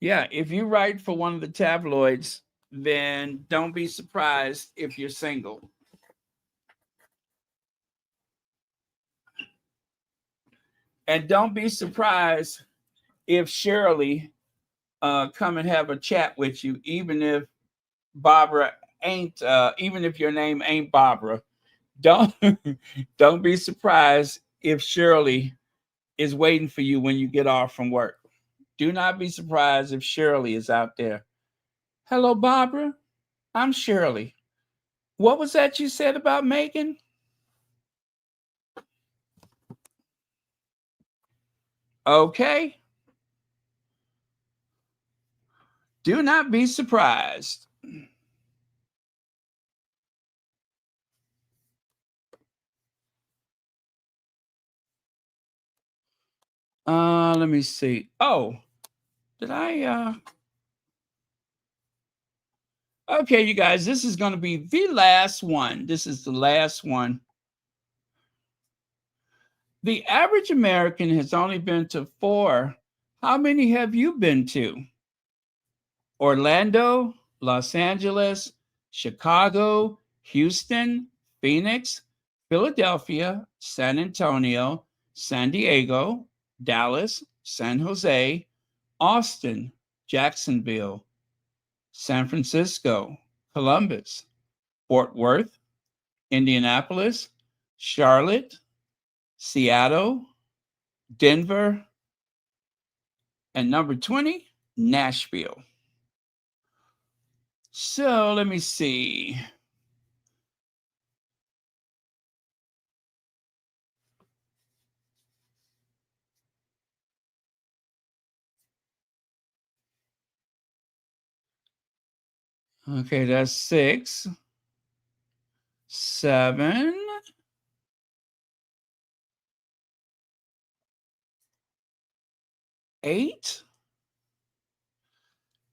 Yeah, if you write for one of the tabloids, then don't be surprised if you're single. And don't be surprised if Shirley come and have a chat with you, even if Barbara ain't, even if your name ain't Barbara. Don't don't be surprised if Shirley is waiting for you when you get off from work. Do not be surprised if Shirley is out there. Hello, Barbara. I'm Shirley. What was that you said about Meghan? Okay. Do not be surprised. Let me see. Oh, did I okay, you guys, this is going to be the last one. This is the last one. The average American has only been to four. How many have you been to? Orlando, Los Angeles, Chicago, Houston, Phoenix, Philadelphia, San Antonio, San Diego, Dallas, San Jose, Austin, Jacksonville, San Francisco, Columbus, Fort Worth, Indianapolis, Charlotte, Seattle, Denver, and number 20, Nashville. So let me see. Okay, that's 6, 7, 8.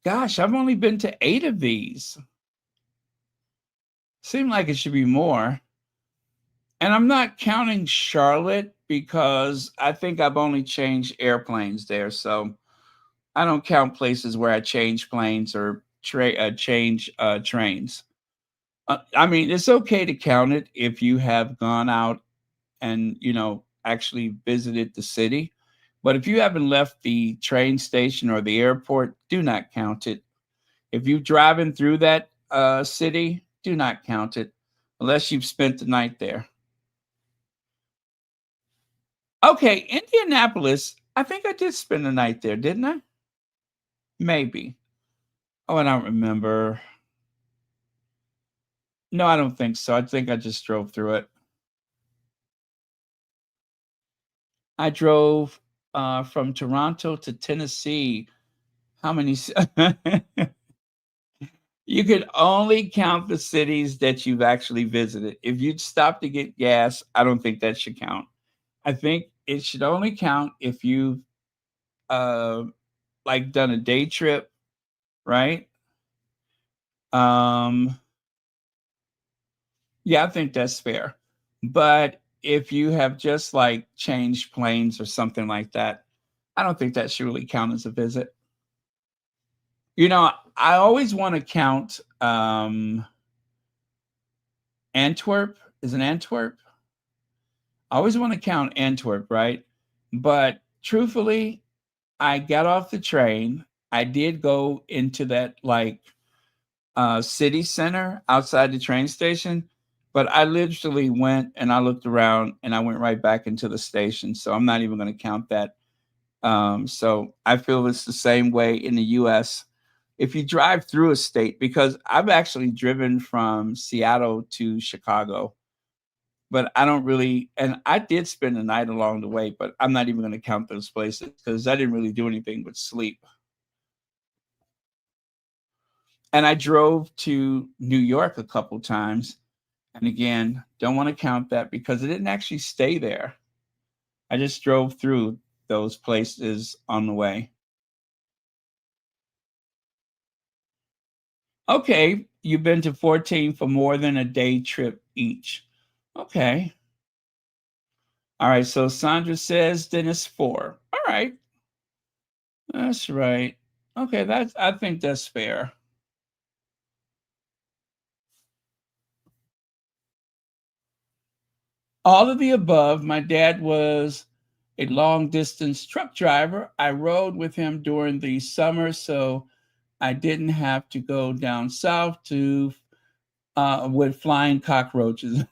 Gosh, I've only been to 8 of these. Seemed like it should be more. And I'm not counting Charlotte because I think I've only changed airplanes there. So I don't count places where I change planes or change trains. I mean, it's okay to count it if you have gone out and, actually visited the city. But if you haven't left the train station or the airport, do not count it. If you're driving through that city, do not count it unless you've spent the night there. Okay, Indianapolis. I think I did spend the night there, didn't I? Maybe. Oh, I don't remember. No, I don't think so. I think I just drove through it. I drove from Toronto to Tennessee. How many? You could only count the cities that you've actually visited. If you'd stop to get gas, I don't think that should count. I think it should only count if you've uh, like done a day trip, right? Um, yeah, I think that's fair. But if you have just like changed planes or something like that, I don't think that should really count as a visit. You know, I always want to count Antwerp. Is it Antwerp? I always want to count Antwerp, right? But truthfully, I got off the train. I did go into that like city center outside the train station, but I literally went and I looked around and I went right back into the station. So I'm not even going to count that. So I feel it's the same way in the US. If you drive through a state, because I've actually driven from Seattle to Chicago, but I don't really, and I did spend the night along the way, but I'm not even going to count those places because I didn't really do anything but sleep. And I drove to New York a couple times. And again, don't want to count that because I didn't actually stay there. I just drove through those places on the way. Okay, you've been to 14 for more than a day trip each. Okay. All right, so Sandra says then it's 4. All right. That's right. Okay, I think that's fair. All of the above. My dad was a long distance truck driver. I rode with him during the summer, so I didn't have to go down south to with flying cockroaches.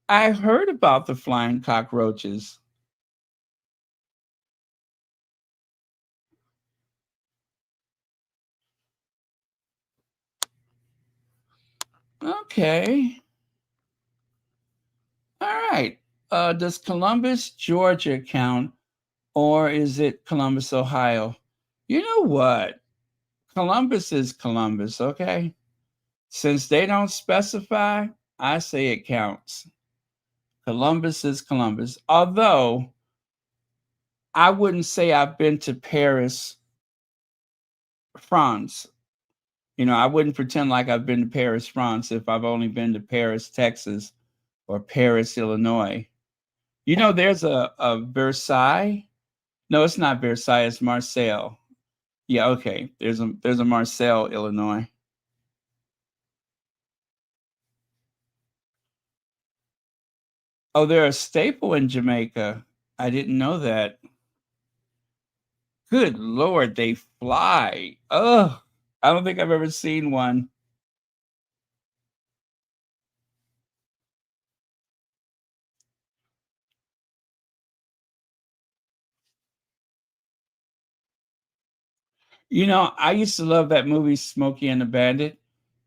I heard about the flying cockroaches. Okay. All right. Does Columbus, Georgia count, or is it Columbus, Ohio? You know what? Columbus is Columbus, okay? Since they don't specify, I say it counts. Columbus is Columbus. Although I wouldn't say I've been to Paris, France. You know, I wouldn't pretend like I've been to Paris, France if I've only been to Paris, Texas, or Paris, Illinois. You know, there's a Versailles. No, it's not Versailles, it's Marseille. Yeah, okay. There's a Marseille, Illinois. Oh, they're a staple in Jamaica. I didn't know that. Good Lord, they fly. Ugh. I don't think I've ever seen one. You know, I used to love that movie Smokey and the Bandit.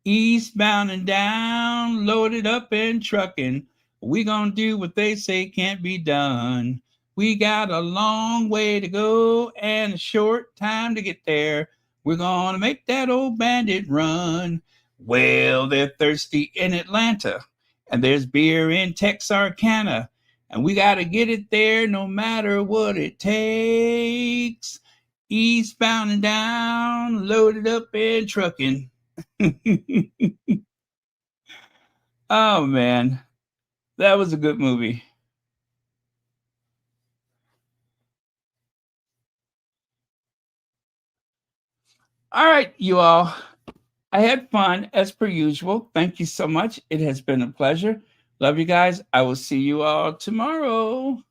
Eastbound and down, loaded up and trucking. We gonna do what they say can't be done. We got a long way to go and a short time to get there. We're gonna make that old bandit run. Well, they're thirsty in Atlanta, and there's beer in Texarkana, and we gotta get it there no matter what it takes. Eastbound and down, loaded up and trucking. Oh man, that was a good movie. All right, you all. I had fun as per usual. Thank you so much. It has been a pleasure. Love you guys. I will see you all tomorrow.